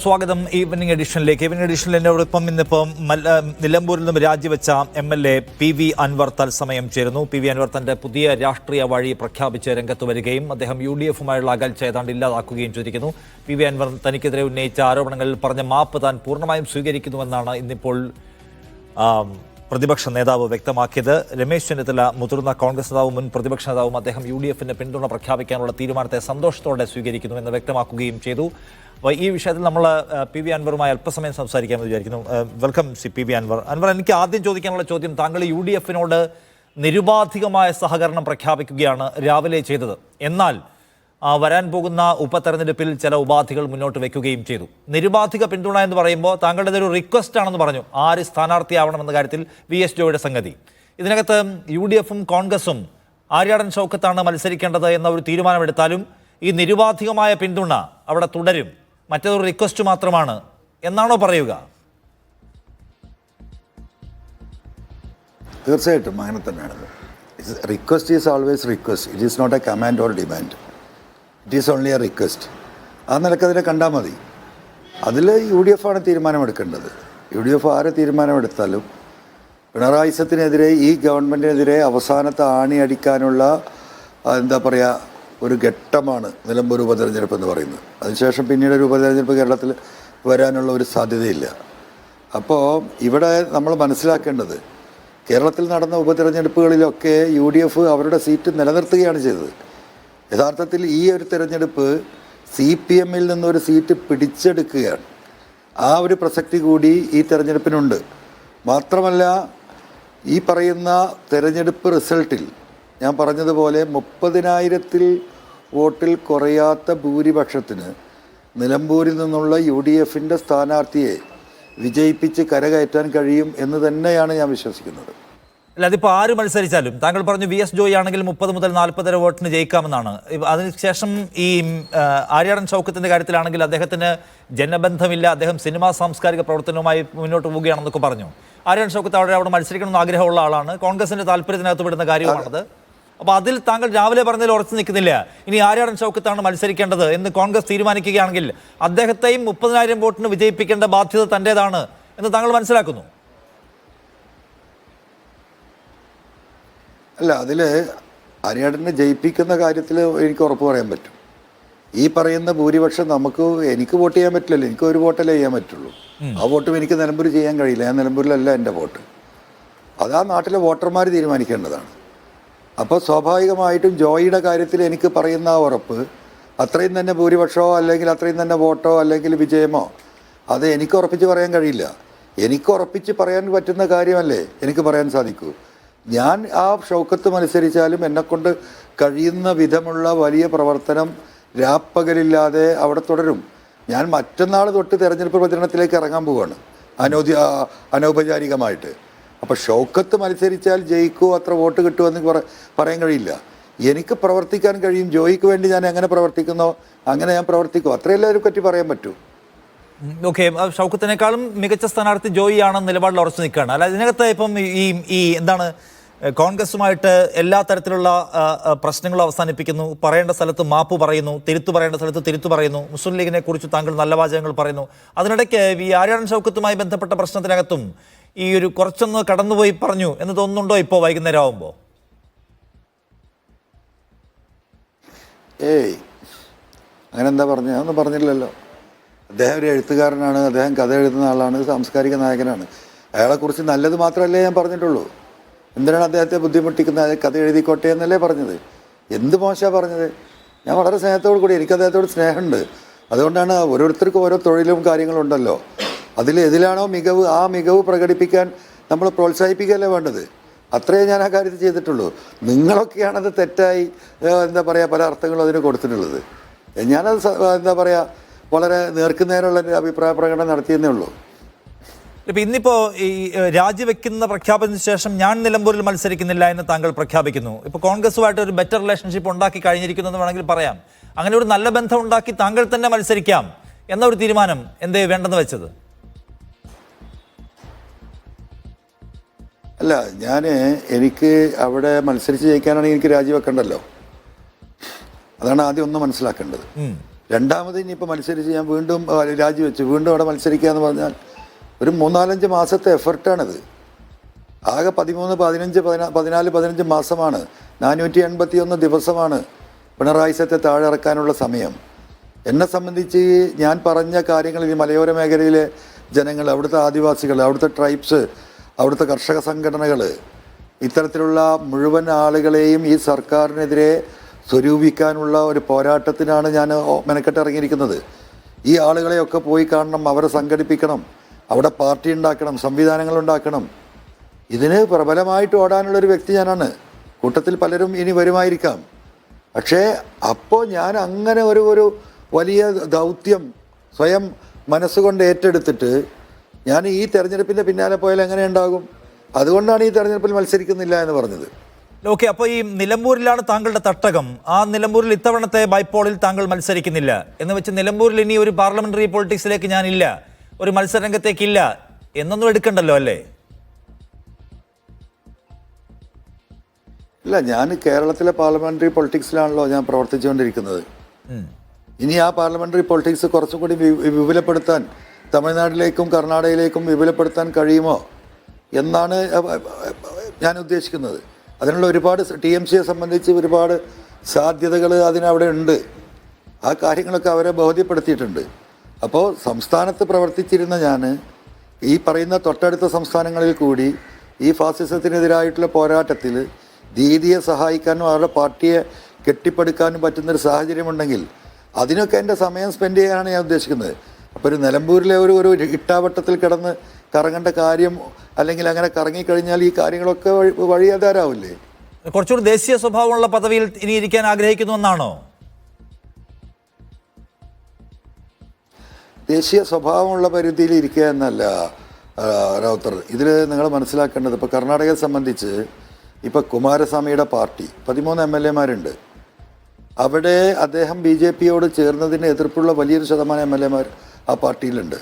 സ്വാഗതം evening എഡിഷനിലേക്ക്. Evening എഡിഷനിൽ എന്നോടൊപ്പം ഇന്നിപ്പം നിലമ്പൂരിൽ നിന്നും രാജിവെച്ച MLA PV അൻവർ തത്സമയം ചേരുന്നു. PV അൻവർ തന്റെ പുതിയ രാഷ്ട്രീയ വഴി പ്രഖ്യാപിച്ച് രംഗത്ത് വരികയും അദ്ദേഹം UDF-ഉമായുള്ള അകൽച്ച ഏതാണ്ട് ഇല്ലാതാക്കുകയും ചെയ്തിരിക്കുന്നു. PV അൻവർ തനിക്കെതിരെ ഉന്നയിച്ച ആരോപണങ്ങളിൽ പറഞ്ഞ മാപ്പ് താൻ പൂർണ്ണമായും സ്വീകരിക്കുന്നുവെന്നാണ് ഇന്നിപ്പോൾ പ്രതിപക്ഷ നേതാവ് വ്യക്തമാക്കിയത്. രമേശ് ചെന്നിത്തല, മുതിർന്ന കോൺഗ്രസ് നേതാവും മുൻ പ്രതിപക്ഷ നേതാവും അദ്ദേഹം UDF-ന് പിന്തുണ പ്രഖ്യാപിക്കാനുള്ള തീരുമാനത്തെ സന്തോഷത്തോടെ സ്വീകരിക്കുന്നു എന്ന് വ്യക്തമാക്കുകയും ചെയ്തു. അപ്പോൾ ഈ വിഷയത്തിൽ നമ്മൾ PV അൻവറുമായി അല്പസമയം സംസാരിക്കാമെന്ന് വിചാരിക്കുന്നു. Welcome PV Anwar. അൻവർ, എനിക്ക് ആദ്യം ചോദിക്കാനുള്ള ചോദ്യം, താങ്കൾ UDF-നോട് നിരുപാധികമായ സഹകരണം പ്രഖ്യാപിക്കുകയാണ് രാവിലെ ചെയ്തത്. എന്നാൽ വരാൻ പോകുന്ന ഉപതെരഞ്ഞെടുപ്പിൽ ചില ഉപാധികൾ മുന്നോട്ട് വെക്കുകയും ചെയ്തു. നിരുപാധിക പിന്തുണ എന്ന് പറയുമ്പോൾ താങ്കളുടെ ഒരു റിക്വസ്റ്റ് ആണെന്ന് പറഞ്ഞു. ആര് സ്ഥാനാർത്ഥിയാവണമെന്ന കാര്യത്തിൽ VS ജോയിയുടെ സംഗതി. ഇതിനകത്ത് UDF-ഉം കോൺഗ്രസും ആര്യാടൻ ഷൗക്കത്താണ് മത്സരിക്കേണ്ടത് എന്ന ഒരു തീരുമാനമെടുത്താലും ഈ നിരുപാധികമായ പിന്തുണ അവിടെ തുടരും, മറ്റൊരു റിക്വസ്റ്റ് മാത്രമാണ് എന്നാണോ പറയുക? തീർച്ചയായിട്ടും അങ്ങനെ തന്നെയാണ്. Request is always request. It is not a command or demand. It is only a request. ആ നിലക്ക് അതിനെ കണ്ടാൽ മതി. അതിൽ UDF ആണ് തീരുമാനമെടുക്കേണ്ടത്. UDF ആരെ തീരുമാനമെടുത്താലും പിണറായിസത്തിനെതിരെ, ഈ ഗവൺമെൻറ്റിനെതിരെ അവസാനത്തെ ആണി അടിക്കാനുള്ള എന്താ പറയുക, ഒരു ഘട്ടമാണ് നിലമ്പൂർ ഉപതെരഞ്ഞെടുപ്പ് എന്ന് പറയുന്നത്. അതിനുശേഷം പിന്നീട് ഒരു ഉപതെരഞ്ഞെടുപ്പ് കേരളത്തിൽ വരാനുള്ള ഒരു സാധ്യതയില്ല. അപ്പോൾ ഇവിടെ നമ്മൾ മനസ്സിലാക്കേണ്ടത്, കേരളത്തിൽ നടന്ന ഉപതെരഞ്ഞെടുപ്പുകളിലൊക്കെ UDF അവരുടെ സീറ്റ് നിലനിർത്തുകയാണ് ചെയ്തത്. യഥാർത്ഥത്തിൽ ഈ ഒരു തെരഞ്ഞെടുപ്പ് CPM-ൽ നിന്നൊരു സീറ്റ് പിടിച്ചെടുക്കുകയാണ്. ആ ഒരു പ്രസക്തി കൂടി ഈ തെരഞ്ഞെടുപ്പിനുണ്ട്. മാത്രമല്ല, ഈ പറയുന്ന തെരഞ്ഞെടുപ്പ് റിസൾട്ടിൽ ഞാൻ പറഞ്ഞതുപോലെ 30,000-ൽ വോട്ടിൽ കുറയാത്ത ഭൂരിപക്ഷത്തിന് നിലമ്പൂരിൽ നിന്നുള്ള UDF-ന്റെ സ്ഥാനാർത്ഥിയെ വിജയിപ്പിച്ച് കരകയറ്റാൻ കഴിയും എന്ന് തന്നെയാണ് ഞാൻ വിശ്വസിക്കുന്നത്. അല്ല, അതിപ്പോൾ ആര് മത്സരിച്ചാലും, താങ്കൾ പറഞ്ഞു VS ജോയി ആണെങ്കിൽ 30 മുതൽ 40 വരെ വോട്ടിന് ജയിക്കാമെന്നാണ്. അതിനുശേഷം ഈ ആര്യാടൻ ഷൗക്കത്തിൻ്റെ കാര്യത്തിലാണെങ്കിൽ അദ്ദേഹത്തിന് ജനബന്ധമില്ല, അദ്ദേഹം സിനിമാ സാംസ്കാരിക പ്രവർത്തനവുമായി മുന്നോട്ട് പോവുകയാണെന്നൊക്കെ പറഞ്ഞു. ആര്യാടൻ ഷൗക്കത്ത് അവിടെ മത്സരിക്കണമെന്ന് ആഗ്രഹമുള്ള ആളാണ്. കോൺഗ്രസിൻ്റെ താല്പര്യത്തിനകത്ത് വിടുന്ന കാര്യമാണത്. അപ്പോൾ അതിൽ താങ്കൾ രാവിലെ പറഞ്ഞതിൽ ഉറച്ചു നിൽക്കുന്നില്ല. ഇനി ആര്യാടൻ ഷൗക്കത്താണ് മത്സരിക്കേണ്ടത് എന്ന് കോൺഗ്രസ് തീരുമാനിക്കുകയാണെങ്കിൽ അദ്ദേഹത്തെയും 30,000 വോട്ടിന് വിജയിപ്പിക്കേണ്ട ബാധ്യത തൻ്റേതാണ് എന്ന് താങ്കൾ മനസ്സിലാക്കുന്നു? അല്ല, അതിൽ ആര്യാടനെ ജയിപ്പിക്കുന്ന കാര്യത്തിൽ എനിക്ക് ഉറപ്പ് പറയാൻ പറ്റും. ഈ പറയുന്ന ഭൂരിപക്ഷം എനിക്ക് വോട്ട് ചെയ്യാൻ പറ്റില്ലല്ലോ. എനിക്ക് ഒരു വോട്ടല്ലേ ചെയ്യാൻ പറ്റുള്ളൂ. ആ വോട്ടും എനിക്ക് നിലമ്പൂർ ചെയ്യാൻ കഴിയില്ല. ഞാൻ നിലമ്പൂരിലല്ല എൻ്റെ വോട്ട്. അത് ആ നാട്ടിലെ വോട്ടർമാർ തീരുമാനിക്കേണ്ടതാണ്. അപ്പോൾ സ്വാഭാവികമായിട്ടും ജോയിയുടെ കാര്യത്തിൽ എനിക്ക് പറയുന്ന ആ ഉറപ്പ്, അത്രയും തന്നെ ഭൂരിപക്ഷമോ അല്ലെങ്കിൽ അത്രയും തന്നെ വോട്ടോ അല്ലെങ്കിൽ വിജയമോ, അത് എനിക്ക് ഉറപ്പിച്ച് പറയാൻ കഴിയില്ല. എനിക്ക് ഉറപ്പിച്ച് പറയാൻ പറ്റുന്ന കാര്യമല്ലേ എനിക്ക് പറയാൻ സാധിക്കൂ. ഞാൻ ആ ഷൗക്കത്ത് മത്സരിച്ചാലും എന്നെക്കൊണ്ട് കഴിയുന്ന വിധമുള്ള വലിയ പ്രവർത്തനം രാപ്പകലില്ലാതെ അവിടെ തുടരും. ഞാൻ മറ്റന്നാൾ തൊട്ട് തെരഞ്ഞെടുപ്പ് പ്രചരണത്തിലേക്ക് ഇറങ്ങാൻ പോവുകയാണ് അനൗപചാരികമായിട്ട്. അപ്പോൾ ഷൗക്കത്ത് മത്സരിച്ചാൽ ജയിക്കുമോ, അത്ര വോട്ട് കിട്ടുമെന്ന് പറയാൻ കഴിയില്ല. എനിക്ക് പ്രവർത്തിക്കാൻ കഴിയും. ജോയിക്ക് വേണ്ടി ഞാൻ എങ്ങനെ പ്രവർത്തിക്കുന്നോ അങ്ങനെ ഞാൻ പ്രവർത്തിക്കും. അത്രയല്ലേ അതിനെ പറ്റി പറയാൻ പറ്റൂ. ഓക്കെ, ഷൗക്കത്തിനേക്കാളും മികച്ച സ്ഥാനാർത്ഥി ജോയി ആണെന്ന് നിലപാടിൽ ഉറച്ചു നിൽക്കുകയാണ്. അല്ല, ഇതിനകത്ത് ഇപ്പം ഈ എന്താണ്, കോൺഗ്രസുമായിട്ട് എല്ലാ തരത്തിലുള്ള പ്രശ്നങ്ങളും അവസാനിപ്പിക്കുന്നു, പറയേണ്ട സ്ഥലത്ത് മാപ്പ് പറയുന്നു, തിരുത്തു പറയേണ്ട സ്ഥലത്ത് തിരുത്തു പറയുന്നു, മുസ്ലിം ലീഗിനെ കുറിച്ച് താങ്കൾ നല്ല വാചകങ്ങൾ പറയുന്നു. അതിനിടയ്ക്ക് ഈ ആര്യാടൻ ഷൗക്കത്തുമായി ബന്ധപ്പെട്ട പ്രശ്നത്തിനകത്തും ഈ ഒരു കുറച്ചൊന്ന് കടന്നുപോയി പറഞ്ഞു എന്ന് തോന്നുന്നുണ്ടോ ഇപ്പോൾ വൈകുന്നേരം ആവുമ്പോൾ? അങ്ങനെ എന്താ പറഞ്ഞു? അതൊന്നും പറഞ്ഞില്ലല്ലോ. അദ്ദേഹം ഒരു എഴുത്തുകാരനാണ്, അദ്ദേഹം കഥ എഴുതുന്ന ആളാണ്, സാംസ്കാരിക നായകനാണ്. അയാളെക്കുറിച്ച് നല്ലത് മാത്രമല്ലേ ഞാൻ പറഞ്ഞിട്ടുള്ളൂ. എന്തിനാണ് അദ്ദേഹത്തെ ബുദ്ധിമുട്ടിക്കുന്നത്? കഥ എഴുതിക്കോട്ടെ എന്നല്ലേ പറഞ്ഞത്. എന്ത് മോശമാണ് പറഞ്ഞത്? ഞാൻ വളരെ സ്നേഹത്തോടു കൂടി, എനിക്ക് അദ്ദേഹത്തോട് സ്നേഹമുണ്ട്. അതുകൊണ്ടാണ് ഓരോരുത്തർക്കും ഓരോ തൊഴിലും കാര്യങ്ങളുണ്ടല്ലോ. ഏതിലാണോ മികവ്, ആ മികവ് പ്രകടിപ്പിക്കാൻ നമ്മൾ പ്രോത്സാഹിപ്പിക്കുകയല്ലേ വേണ്ടത്. അത്രയേ ഞാൻ ആ കാര്യത്തിൽ ചെയ്തിട്ടുള്ളൂ. നിങ്ങളൊക്കെയാണത് തെറ്റായി എന്താ പറയുക, പല അർത്ഥങ്ങളും അതിന് കൊടുത്തിട്ടുള്ളത്. ഞാനത് എന്താ പറയുക, വളരെ നേർക്കുനേരമുള്ള അഭിപ്രായ പ്രകടനം നടത്തിയെന്നേ ഉള്ളൂ. ഇപ്പം ഇന്നിപ്പോൾ ഈ രാജിവെക്കുന്ന പ്രഖ്യാപനത്തിന് ശേഷം ഞാൻ നിലമ്പൂരിൽ മത്സരിക്കുന്നില്ല എന്ന് താങ്കൾ പ്രഖ്യാപിക്കുന്നു. ഇപ്പോൾ കോൺഗ്രസുമായിട്ട് ഒരു ബെറ്റർ റിലേഷൻഷിപ്പ് ഉണ്ടാക്കി കഴിഞ്ഞിരിക്കുന്നു എന്ന് വേണമെങ്കിൽ പറയാം. അങ്ങനെ ഒരു നല്ല ബന്ധം ഉണ്ടാക്കി താങ്കൾ തന്നെ മത്സരിക്കാം എന്നൊരു തീരുമാനം എന്തേ വേണ്ടെന്ന് വെച്ചത്? അല്ല, എനിക്ക് അവിടെ മത്സരിച്ച് ജയിക്കാനാണെങ്കിൽ എനിക്ക് രാജിവെക്കണ്ടല്ലോ. അതാണ് ആദ്യം ഒന്ന് മനസ്സിലാക്കേണ്ടത്. രണ്ടാമത് ഇനിയിപ്പോൾ മത്സരിച്ച് ഞാൻ വീണ്ടും രാജിവെച്ചു വീണ്ടും അവിടെ മത്സരിക്കുക എന്ന് പറഞ്ഞാൽ ഒരു 3-4 മാസത്തെ എഫർട്ടാണിത്. ആകെ 14-15 മാസമാണ്, 481 ദിവസമാണ് പിണറായി സത്തെ താഴെ ഇറക്കാനുള്ള സമയം. എന്നെ സംബന്ധിച്ച് ഞാൻ പറഞ്ഞ കാര്യങ്ങൾ ഈ മലയോര മേഖലയിലെ ജനങ്ങൾ, അവിടുത്തെ ആദിവാസികൾ, അവിടുത്തെ ട്രൈബ്സ്, അവിടുത്തെ കർഷക സംഘടനകൾ, ഇത്തരത്തിലുള്ള മുഴുവൻ ആളുകളെയും ഈ സർക്കാരിനെതിരെ സ്വരൂപിക്കാനുള്ള ഒരു പോരാട്ടത്തിനാണ് ഞാൻ മെനക്കെട്ട് ഇറങ്ങിയിരിക്കുന്നത്. ഈ ആളുകളെയൊക്കെ പോയി കാണണം, അവരെ സംഘടിപ്പിക്കണം, അവിടെ പാർട്ടി ഉണ്ടാക്കണം, സംവിധാനങ്ങൾ ഉണ്ടാക്കണം. ഇതിന് പ്രബലമായിട്ട് ഓടാനുള്ളൊരു വ്യക്തി ഞാനാണ്. കൂട്ടത്തിൽ പലരും ഇനി വരുമായിരിക്കാം. പക്ഷേ അപ്പോൾ ഞാൻ അങ്ങനെ ഒരു വലിയ ദൗത്യം സ്വയം മനസ്സുകൊണ്ട് ഏറ്റെടുത്തിട്ട് ഞാൻ ഈ തെരഞ്ഞെടുപ്പിൻ്റെ പിന്നാലെ പോയാൽ എങ്ങനെ ഉണ്ടാകും? അതുകൊണ്ടാണ് ഈ തെരഞ്ഞെടുപ്പിൽ മത്സരിക്കുന്നില്ല എന്ന് പറഞ്ഞത്. ഓക്കെ, അപ്പോൾ ഈ നിലമ്പൂരിലാണ് താങ്കളുടെ തട്ടകം. ആ നിലമ്പൂരിൽ ഇത്തവണത്തെ ബൈപ്പോളിൽ താങ്കൾ മത്സരിക്കുന്നില്ല എന്ന് വെച്ച് നിലമ്പൂരിൽ ഇനി ഒരു പാർലമെന്ററി പൊളിറ്റിക്സിലേക്ക് ഞാനില്ല, ഒരു മത്സരരംഗത്തേക്കില്ല എന്നൊന്നും എടുക്കണ്ടല്ലോ അല്ലേ? ഇല്ല, ഞാൻ കേരളത്തിലെ പാർലമെന്ററി പൊളിറ്റിക്സിലാണല്ലോ ഞാൻ പ്രവർത്തിച്ചുകൊണ്ടിരിക്കുന്നത്. ഇനി ആ പാർലമെന്ററി പൊളിറ്റിക്സ് കുറച്ചും കൂടി വിപുലപ്പെടുത്താൻ തമിഴ്നാട്ടിലേക്കും കർണാടകയിലേക്കും വിപുലപ്പെടുത്താൻ കഴിയുമോ എന്നാണ് ഞാൻ ഉദ്ദേശിക്കുന്നത്. അതിനുള്ള ഒരുപാട് TMCയെ സംബന്ധിച്ച് ഒരുപാട് സാധ്യതകൾ അതിനവിടെ ഉണ്ട്. ആ കാര്യങ്ങളൊക്കെ അവരെ ബോധ്യപ്പെടുത്തിയിട്ടുണ്ട്. അപ്പോൾ സംസ്ഥാനത്ത് പ്രവർത്തിച്ചിരുന്ന ഞാൻ ഈ പറയുന്ന തൊട്ടടുത്ത സംസ്ഥാനങ്ങളിൽ കൂടി ഈ ഫാസിസത്തിനെതിരായിട്ടുള്ള പോരാട്ടത്തിൽ ദീദിയെ സഹായിക്കാനും അവരുടെ പാർട്ടിയെ കെട്ടിപ്പടുക്കാനും പറ്റുന്നൊരു സാഹചര്യമുണ്ടെങ്കിൽ അതിനൊക്കെ എൻ്റെ സമയം സ്പെൻഡ് ചെയ്യാനാണ് ഞാൻ ഉദ്ദേശിക്കുന്നത്. അപ്പോൾ ഒരു നിലമ്പൂരിലെ ഒരു ഇട്ടാവട്ടത്തിൽ കിടന്ന് കറങ്ങേണ്ട കാര്യം, അല്ലെങ്കിൽ അങ്ങനെ കറങ്ങിക്കഴിഞ്ഞാൽ ഈ കാര്യങ്ങളൊക്കെ വഴിയാധാരാവില്ലേ? കുറച്ചുകൂടി ദേശീയ സ്വഭാവമുള്ള പദവിയിൽ ഇനി ഇരിക്കാൻ ആഗ്രഹിക്കുന്നു എന്നാണോ? ദേശീയ സ്വഭാവമുള്ള പരിധിയിൽ ഇരിക്കുക എന്നല്ല റൗത്തർ. ഇതിൽ നിങ്ങൾ മനസ്സിലാക്കേണ്ടത്, ഇപ്പോൾ കർണാടകയെ സംബന്ധിച്ച് ഇപ്പോൾ കുമാരസ്വാമിയുടെ പാർട്ടി 13 MLA-മാരുണ്ട്. അവിടെ അദ്ദേഹം BJPയോട് ചേർന്നതിന് എതിർപ്പുള്ള വലിയൊരു ശതമാനം MLA-മാർ ആ പാർട്ടിയിലുണ്ട്.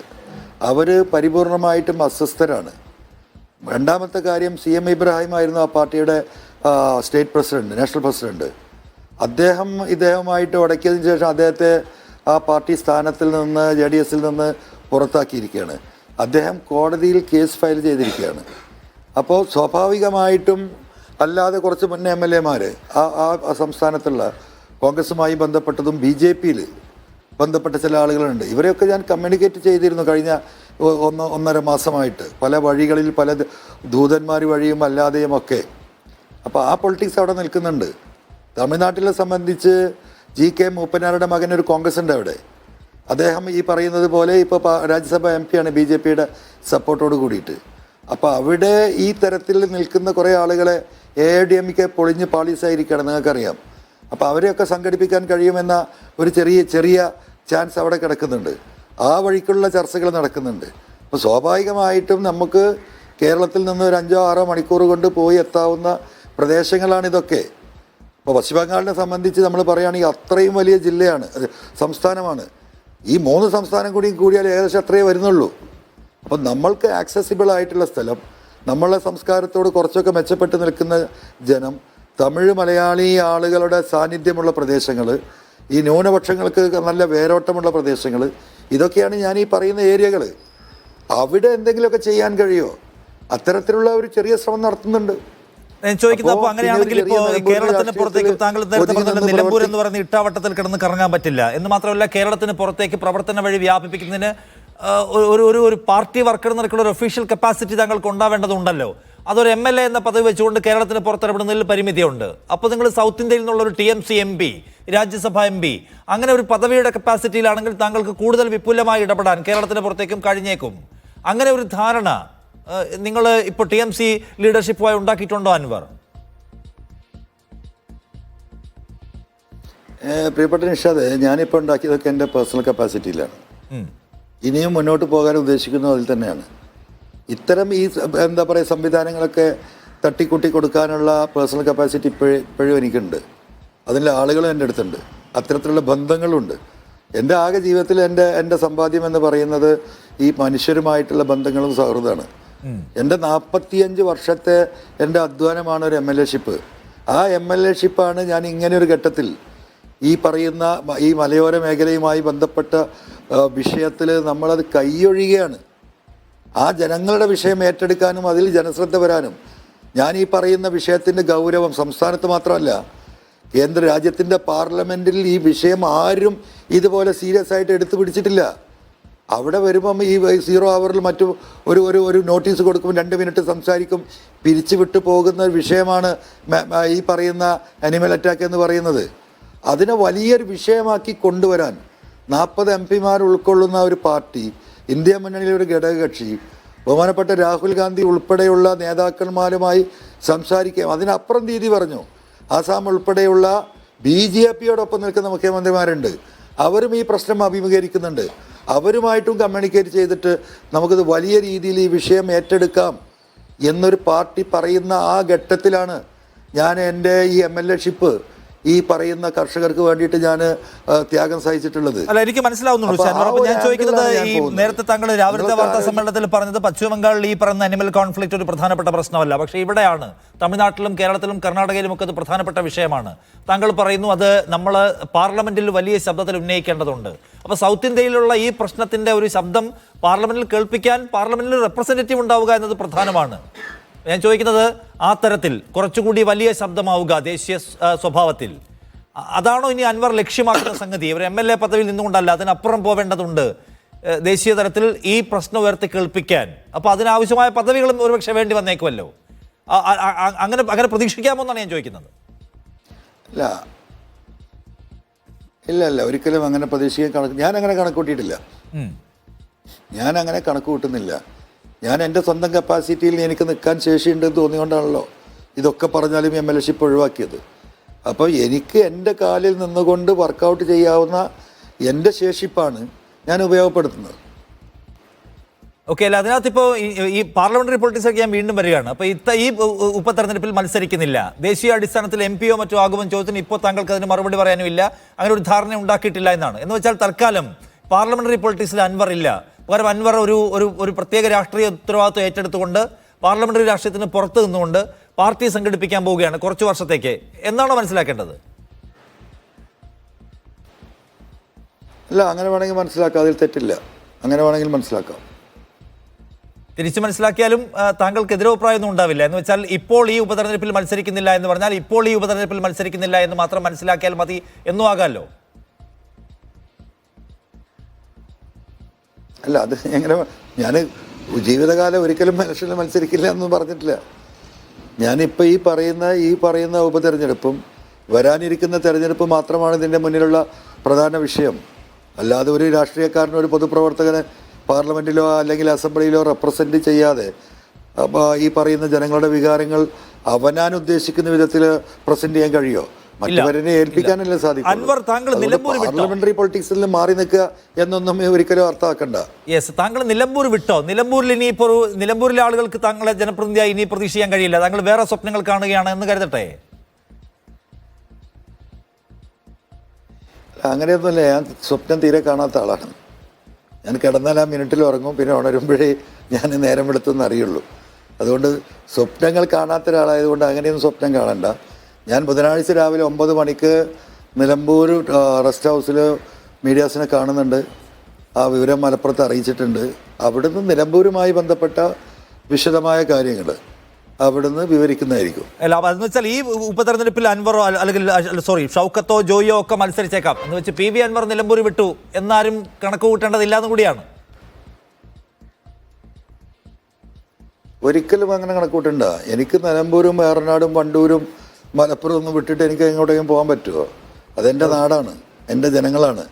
അവർ പരിപൂർണമായിട്ടും അസ്വസ്ഥരാണ്. രണ്ടാമത്തെ കാര്യം, CM ഇബ്രാഹിം ആയിരുന്നു ആ പാർട്ടിയുടെ സ്റ്റേറ്റ് പ്രസിഡന്റ്, നാഷണൽ പ്രസിഡന്റ്. ഇദ്ദേഹവുമായിട്ട് ഉടക്കിയതിന് ശേഷം അദ്ദേഹത്തെ ആ പാർട്ടി സ്ഥാനത്തിൽ നിന്ന് JDS-ൽ നിന്ന് പുറത്താക്കിയിരിക്കുകയാണ്. അദ്ദേഹം കോടതിയിൽ കേസ് ഫയൽ ചെയ്തിരിക്കുകയാണ്. അപ്പോൾ സ്വാഭാവികമായിട്ടും അല്ലാതെ കുറച്ച് മുന്നേ MLA-മാർ ആ സംസ്ഥാനത്തുള്ള കോൺഗ്രസുമായി ബന്ധപ്പെട്ടതും BJPയിൽ ബന്ധപ്പെട്ട ചില ആളുകളുണ്ട്. ഇവരെയൊക്കെ ഞാൻ കമ്മ്യൂണിക്കേറ്റ് ചെയ്തിരുന്നു കഴിഞ്ഞ 1.5 മാസമായിട്ട്, പല വഴികളിൽ, പല ദൂതന്മാർ വഴിയും അല്ലാതെയും ഒക്കെ. അപ്പോൾ ആ പൊളിറ്റിക്സ് അവിടെ നിൽക്കുന്നുണ്ട്. തമിഴ്നാട്ടിലെ സംബന്ധിച്ച് GK മൂപ്പനാരുടെ മകൻ ഒരു കോൺഗ്രസ് ഉണ്ട് അവിടെ. അദ്ദേഹം ഈ പറയുന്നത് പോലെ ഇപ്പോൾ രാജ്യസഭ MP ആണ് BJPയുടെ സപ്പോർട്ടോട് കൂടിയിട്ട്. അപ്പോൾ അവിടെ ഈ തരത്തിൽ നിൽക്കുന്ന കുറേ ആളുകളെ AIADMK പൊളിഞ്ഞ് പാളീസായിരിക്കുകയാണ്, നിങ്ങൾക്കറിയാം. അപ്പോൾ അവരെയൊക്കെ സംഘടിപ്പിക്കാൻ കഴിയുമെന്ന ഒരു ചെറിയ ചാൻസ് അവിടെ കിടക്കുന്നുണ്ട്. ആ വഴിക്കുള്ള ചർച്ചകൾ നടക്കുന്നുണ്ട്. അപ്പോൾ സ്വാഭാവികമായിട്ടും നമുക്ക് കേരളത്തിൽ നിന്ന് ഒരു 5-6 മണിക്കൂർ കൊണ്ട് പോയി എത്താവുന്ന പ്രദേശങ്ങളാണിതൊക്കെ. ഇപ്പോൾ പശ്ചിമ ബംഗാളിനെ സംബന്ധിച്ച് നമ്മൾ പറയുകയാണെങ്കിൽ അത്രയും വലിയ ജില്ലയാണ്, സംസ്ഥാനമാണ്. ഈ 3 സംസ്ഥാനം കൂടിയാൽ ഏകദേശം അത്രയേ വരുന്നുള്ളൂ. അപ്പം നമ്മൾക്ക് ആക്സസിബിൾ ആയിട്ടുള്ള സ്ഥലം, നമ്മളെ സംസ്കാരത്തോട് കുറച്ചൊക്കെ മെച്ചപ്പെട്ട് നിൽക്കുന്ന ജനം, തമിഴ് മലയാളി ആളുകളുടെ സാന്നിധ്യമുള്ള പ്രദേശങ്ങൾ, ഈ ന്യൂനപക്ഷങ്ങൾക്ക് നല്ല വേരോട്ടമുള്ള പ്രദേശങ്ങൾ, ഇതൊക്കെയാണ് ഞാൻ ഈ പറയുന്ന ഏരിയകൾ. അവിടെ എന്തെങ്കിലുമൊക്കെ ചെയ്യാൻ കഴിയുമോ? അത്തരത്തിലുള്ള ഒരു ചെറിയ ശ്രമം നടത്തുന്നുണ്ട്. ഞാൻ ചോദിക്കുന്നത്, അപ്പോൾ അങ്ങനെയാണെങ്കിൽ ഇപ്പോൾ കേരളത്തിന് പുറത്തേക്ക് താങ്കൾ നേരത്തെ പറഞ്ഞ നിലമ്പൂർ എന്ന് പറയുന്ന ഇട്ടാവട്ടത്തിൽ കിടന്ന് കറങ്ങാൻ പറ്റില്ല എന്ന് മാത്രമല്ല, കേരളത്തിന് പുറത്തേക്ക് പ്രവർത്തന വഴി വ്യാപിപ്പിക്കുന്നതിന് ഒരു പാർട്ടി വർക്കർ എന്നൊക്കെയുള്ള ഒരു ഒഫീഷ്യൽ കപ്പാസിറ്റി താങ്കൾക്ക് ഉണ്ടാവേണ്ടതുണ്ടല്ലോ. അതൊരു MLA എന്ന പദവി വെച്ചുകൊണ്ട് കേരളത്തിന് പുറത്തിറപ്പെടുന്നതിൽ പരിമിതിയുണ്ട്. അപ്പോൾ നിങ്ങൾ സൗത്ത് ഇന്ത്യയിൽ നിന്നുള്ള ഒരു TMC MP, രാജ്യസഭ MP, അങ്ങനെ ഒരു പദവിയുടെ കപ്പാസിറ്റിയിലാണെങ്കിൽ താങ്കൾക്ക് കൂടുതൽ വിപുലമായി ഇടപെടാൻ കേരളത്തിന് പുറത്തേക്കും കഴിഞ്ഞേക്കും. അങ്ങനെ ഒരു ധാരണ നിങ്ങൾ ഇപ്പോൾ TMC ലീഡർഷിപ്പുമായി ഉണ്ടാക്കിയിട്ടുണ്ടോ അൻവർ? പ്രിയപ്പെട്ട നിഷാദ്, ഞാനിപ്പോൾ ഉണ്ടാക്കിയതൊക്കെ എൻ്റെ പേഴ്സണൽ കപ്പാസിറ്റിയിലാണ്. ഇനിയും മുന്നോട്ട് പോകാൻ ഉദ്ദേശിക്കുന്നത് അതിൽ തന്നെയാണ്. ഇത്തരം ഈ എന്താ പറയുക സംവിധാനങ്ങളൊക്കെ തട്ടിക്കൂട്ടി കൊടുക്കാനുള്ള പേഴ്സണൽ കപ്പാസിറ്റി ഇപ്പോഴും എനിക്കുണ്ട്. അതിൻ്റെ ആളുകളും എൻ്റെ അടുത്തുണ്ട്, അത്തരത്തിലുള്ള ബന്ധങ്ങളുണ്ട്. എൻ്റെ ആകെ ജീവിതത്തിൽ എൻ്റെ സമ്പാദ്യം എന്ന് പറയുന്നത് ഈ മനുഷ്യരുമായിട്ടുള്ള ബന്ധങ്ങളും സൗഹൃദമാണ്. എൻ്റെ 45 വർഷത്തെ എൻ്റെ അധ്വാനമാണ് ഒരു MLA-ഷിപ്പ്. ആ MLA-ഷിപ്പാണ് ഞാൻ ഇങ്ങനെ ഒരു ഘട്ടത്തിൽ ഈ പറയുന്ന ഈ മലയോര മേഖലയുമായി ബന്ധപ്പെട്ട വിഷയത്തിൽ നമ്മളത് കൈയൊഴിയുകയാണ്. ആ ജനങ്ങളുടെ വിഷയം ഏറ്റെടുക്കാനും അതിൽ ജനശ്രദ്ധ വരാനും ഞാൻ ഈ പറയുന്ന വിഷയത്തിൻ്റെ ഗൗരവം സംസ്ഥാനത്ത് മാത്രമല്ല കേന്ദ്ര രാജ്യത്തിൻ്റെ പാർലമെൻറ്റിൽ ഈ വിഷയം ആരും ഇതുപോലെ സീരിയസ് ആയിട്ട് എടുത്തു പിടിച്ചിട്ടില്ല. അവിടെ വരുമ്പം ഈ 0 ഹവറിൽ മറ്റു ഒരു നോട്ടീസ് കൊടുക്കുമ്പോൾ 2 മിനിറ്റ് സംസാരിക്കും, പിരിച്ചുവിട്ട് പോകുന്ന ഒരു വിഷയമാണ് ഈ പറയുന്ന അനിമൽ അറ്റാക്ക് എന്ന് പറയുന്നത്. അതിനെ വലിയൊരു വിഷയമാക്കി കൊണ്ടുവരാൻ 40 MP ഉൾക്കൊള്ളുന്ന ഒരു പാർട്ടി, ഇന്ത്യ മുന്നണിയിലെ ഒരു ഘടകകക്ഷി, ബഹുമാനപ്പെട്ട രാഹുൽ ഗാന്ധി ഉൾപ്പെടെയുള്ള നേതാക്കന്മാരുമായി സംസാരിക്കുകയും അതിനപ്പുറം രീതി പറഞ്ഞു. ആസാം ഉൾപ്പെടെയുള്ള BJPയോടൊപ്പം നിൽക്കുന്ന മുഖ്യമന്ത്രിമാരുണ്ട്, അവരും ഈ പ്രശ്നം അഭിമുഖീകരിക്കുന്നുണ്ട്. അവരുമായിട്ടും കമ്മ്യൂണിക്കേറ്റ് ചെയ്തിട്ട് നമുക്കിത് വലിയ രീതിയിൽ ഈ വിഷയം ഏറ്റെടുക്കാം എന്നൊരു പാർട്ടി പറയുന്ന ആ ഘട്ടത്തിലാണ് ഞാൻ എൻ്റെ ഈ MLA ഷിപ്പ് ഈ പറയുന്ന കർഷകർക്ക് വേണ്ടിയിട്ട് ഞാൻ ത്യാഗം സഹിച്ചിട്ടുള്ളത്. അല്ല, എനിക്ക് മനസ്സിലാവുന്നുള്ളൂ. ഞാൻ ചോദിക്കുന്നത്, ഈ നേരത്തെ താങ്കൾ രാവിലത്തെ വാർത്താ സമ്മേളനത്തിൽ പറഞ്ഞത് പശ്ചിമ ബംഗാളിൽ ഈ പറയുന്ന അനിമൽ കോൺഫ്ലിക്റ്റ് ഒരു പ്രധാനപ്പെട്ട പ്രശ്നമല്ല, പക്ഷേ ഇവിടെയാണ്, തമിഴ്നാട്ടിലും കേരളത്തിലും കർണാടകയിലും ഒക്കെ അത് പ്രധാനപ്പെട്ട വിഷയമാണ്. താങ്കൾ പറയുന്നു അത് നമ്മൾ പാർലമെന്റിൽ വലിയ ശബ്ദത്തിൽ ഉന്നയിക്കേണ്ടതുണ്ട്. അപ്പോൾ സൗത്ത് ഇന്ത്യയിലുള്ള ഈ പ്രശ്നത്തിന്റെ ഒരു ശബ്ദം പാർലമെന്റിൽ കേൾപ്പിക്കാൻ പാർലമെന്റിൽ റെപ്രസെന്റേറ്റീവ് ഉണ്ടാവുക എന്നത് പ്രധാനമാണ്. ഞാൻ ചോദിക്കുന്നത്, ആ തരത്തിൽ കുറച്ചുകൂടി വലിയ ശബ്ദമാവുക ദേശീയ സ്വഭാവത്തിൽ, അതാണോ ഇനി അൻവർ ലക്ഷ്യമാക്കുന്ന സംഗതി? ഇവർ MLA പദവിയിൽ നിന്നുകൊണ്ടല്ല, അതിനപ്പുറം പോവേണ്ടതുണ്ട് ദേശീയ തലത്തിൽ ഈ പ്രശ്നം ഉയർത്തി കേൾപ്പിക്കാൻ. അപ്പോൾ അതിനാവശ്യമായ പദവികളും ഒരുപക്ഷെ വേണ്ടി വന്നേക്കുമല്ലോ. അങ്ങനെ പ്രതീക്ഷിക്കാമോ എന്നാണ് ഞാൻ ചോദിക്കുന്നത്. ഇല്ല ഒരിക്കലും അങ്ങനെ പ്രതീക്ഷിക്കാൻ ഞാൻ അങ്ങനെ കണക്ക് കൂട്ടിയിട്ടില്ല. ഞാൻ അങ്ങനെ കണക്ക് കൂട്ടുന്നില്ല. ഞാൻ എൻ്റെ സ്വന്തം കപ്പാസിറ്റിയിൽ എനിക്ക് നിൽക്കാൻ ശേഷിയുണ്ടെന്ന് തോന്നിക്കൊണ്ടാണല്ലോ ഇതൊക്കെ പറഞ്ഞാലും MLA ഷിപ്പ് ഒഴിവാക്കിയത്. അപ്പോൾ എനിക്ക് എൻ്റെ കാലിൽ നിന്നുകൊണ്ട് വർക്കൗട്ട് ചെയ്യാവുന്ന എൻ്റെ ശേഷിപ്പാണ് ഞാൻ ഉപയോഗപ്പെടുത്തുന്നത്. ഓക്കെ, അല്ല അതിനകത്ത് ഇപ്പോൾ ഈ പാർലമെന്ററി പൊളിറ്റിക്സ് ഞാൻ വീണ്ടും വരികയാണ്. അപ്പോൾ ഈ ഉപതെരഞ്ഞെടുപ്പിൽ മത്സരിക്കുന്നില്ല, ദേശീയ അടിസ്ഥാനത്തിൽ MP മറ്റോ ആകുമെന്ന് ചോദിച്ചതിന് ഇപ്പോൾ താങ്കൾക്ക് അതിന് മറുപടി പറയാനും ഇല്ല, അങ്ങനെ ഒരു ധാരണ ഉണ്ടാക്കിയിട്ടില്ല എന്നാണ്. എന്ന് വെച്ചാൽ തൽക്കാലം പാർലമെന്ററി പൊളിറ്റിക്സിൽ അൻവർ ഇല്ല, പകരം അൻവർ ഒരു പ്രത്യേക രാഷ്ട്രീയ ഉത്തരവാദിത്വം ഏറ്റെടുത്തുകൊണ്ട് പാർലമെന്ററി രാഷ്ട്രീയത്തിന് പുറത്ത് നിന്നുകൊണ്ട് പാർട്ടി സംഘടിപ്പിക്കാൻ പോവുകയാണ് കുറച്ച് വർഷത്തേക്ക് എന്നാണോ മനസ്സിലാക്കേണ്ടത്? അല്ല, അങ്ങനെ വേണമെങ്കിൽ മനസ്സിലാക്കാം, അതിൽ തെറ്റില്ല. അങ്ങനെ വേണമെങ്കിൽ മനസ്സിലാക്കാം. തിരിച്ചു മനസ്സിലാക്കിയാലും താങ്കൾക്ക് എതിരഭിപ്രായമൊന്നും ഉണ്ടാവില്ല. എന്ന് വെച്ചാൽ ഇപ്പോൾ ഈ ഉപതെരഞ്ഞെടുപ്പിൽ മത്സരിക്കുന്നില്ല എന്ന് പറഞ്ഞാൽ ഇപ്പോൾ ഈ ഉപതെരഞ്ഞെടുപ്പിൽ മത്സരിക്കുന്നില്ല എന്ന് മാത്രം മനസ്സിലാക്കിയാൽ മതി എന്നും ആകാമല്ലോ. അല്ല, അത് എങ്ങനെ, ഞാൻ ജീവിതകാലം ഒരിക്കലും ഇലക്ഷനിൽ മത്സരിക്കില്ല എന്ന് പറഞ്ഞിട്ടില്ല. ഞാനിപ്പോൾ ഈ പറയുന്ന ഉപതെരഞ്ഞെടുപ്പും വരാനിരിക്കുന്ന തെരഞ്ഞെടുപ്പ് മാത്രമാണ് ഇതിൻ്റെ മുന്നിലുള്ള പ്രധാന വിഷയം. അല്ലാതെ ഒരു രാഷ്ട്രീയക്കാരനോ ഒരു പൊതുപ്രവർത്തകനെ പാർലമെൻറ്റിലോ അല്ലെങ്കിൽ അസംബ്ലിയിലോ റെപ്രസെൻറ്റ് ചെയ്യാതെ ഈ പറയുന്ന ജനങ്ങളുടെ വികാരങ്ങൾ അവനാൻ ഉദ്ദേശിക്കുന്ന വിധത്തിൽ പ്രസന്റ് ചെയ്യാൻ കഴിയുമോ? മറ്റവരെ ഏൽപ്പിക്കാനല്ലേ സാധിക്കും. പാർലമെന്ററി പൊളിറ്റിക്സിൽ മാറി നിൽക്കുക എന്നൊന്നും ഒരിക്കലും അർത്ഥമാക്കണ്ട. യെസ്, താങ്കൾ നിലമ്പൂർ വിട്ടോ? നിലമ്പൂരിൽ ഇനിയിപ്പോൾ നിലമ്പൂരിലെ ആളുകൾക്ക് താങ്കളെ ജനപ്രതിനിധിയായി ഇനി പ്രതീക്ഷ ചെയ്യാൻ കഴിയില്ല, താങ്കൾ വേറെ സ്വപ്നങ്ങൾ കാണുകയാണ് എന്ന് കരുതട്ടെ? അങ്ങനെയൊന്നുമില്ല, ഞാൻ സ്വപ്നം തീരെ കാണാത്ത ആളാണ്. ഞാൻ കിടന്നാൽ ആ മിനിറ്റിൽ ഉറങ്ങും, പിന്നെ ഉണരുമ്പോഴേ ഞാൻ നേരം എടുത്തെന്ന് അറിയുള്ളൂ. അതുകൊണ്ട് സ്വപ്നങ്ങൾ കാണാത്ത ഒരാളായതുകൊണ്ട് അങ്ങനെയൊന്നും സ്വപ്നം കാണണ്ട. ഞാൻ ബുധനാഴ്ച രാവിലെ 9 മണിക്ക് നിലമ്പൂർ റെസ്റ്റ് ഹൗസിൽ മീഡിയാസിനെ കാണുന്നുണ്ട്. ആ വിവരം മലപ്പുറത്ത് അറിയിച്ചിട്ടുണ്ട്. അവിടുന്ന് നിലമ്പൂരുമായി ബന്ധപ്പെട്ട വിശദമായ കാര്യങ്ങൾ അവിടുന്ന് വിവരിക്കുന്നതായിരിക്കും. അല്ല, അതെന്ന് വെച്ചാൽ ഈ ഉപതെരഞ്ഞെടുപ്പിൽ അൻവറോ അല്ലെങ്കിൽ ഷൗക്കത്തോ ജോയിയോ ഒക്കെ മത്സരിച്ചേക്കാം എന്ന് വെച്ച് PV അൻവർ നിലമ്പൂർ വിട്ടു എന്നാരും കണക്ക് കൂട്ടേണ്ടതില്ലാന്നും കൂടിയാണ്. ഒരിക്കലും അങ്ങനെ കണക്കൂട്ടണ്ട. എനിക്ക് നിലമ്പൂരും ഏറനാടും വണ്ടൂരും മലപ്പുറം ഒന്നും വിട്ടിട്ട് എനിക്ക് എങ്ങോട്ടെങ്കിലും പോകാൻ പറ്റുമോ? അതെൻ്റെ നാടാണ്, എൻ്റെ ജനങ്ങളാണ്.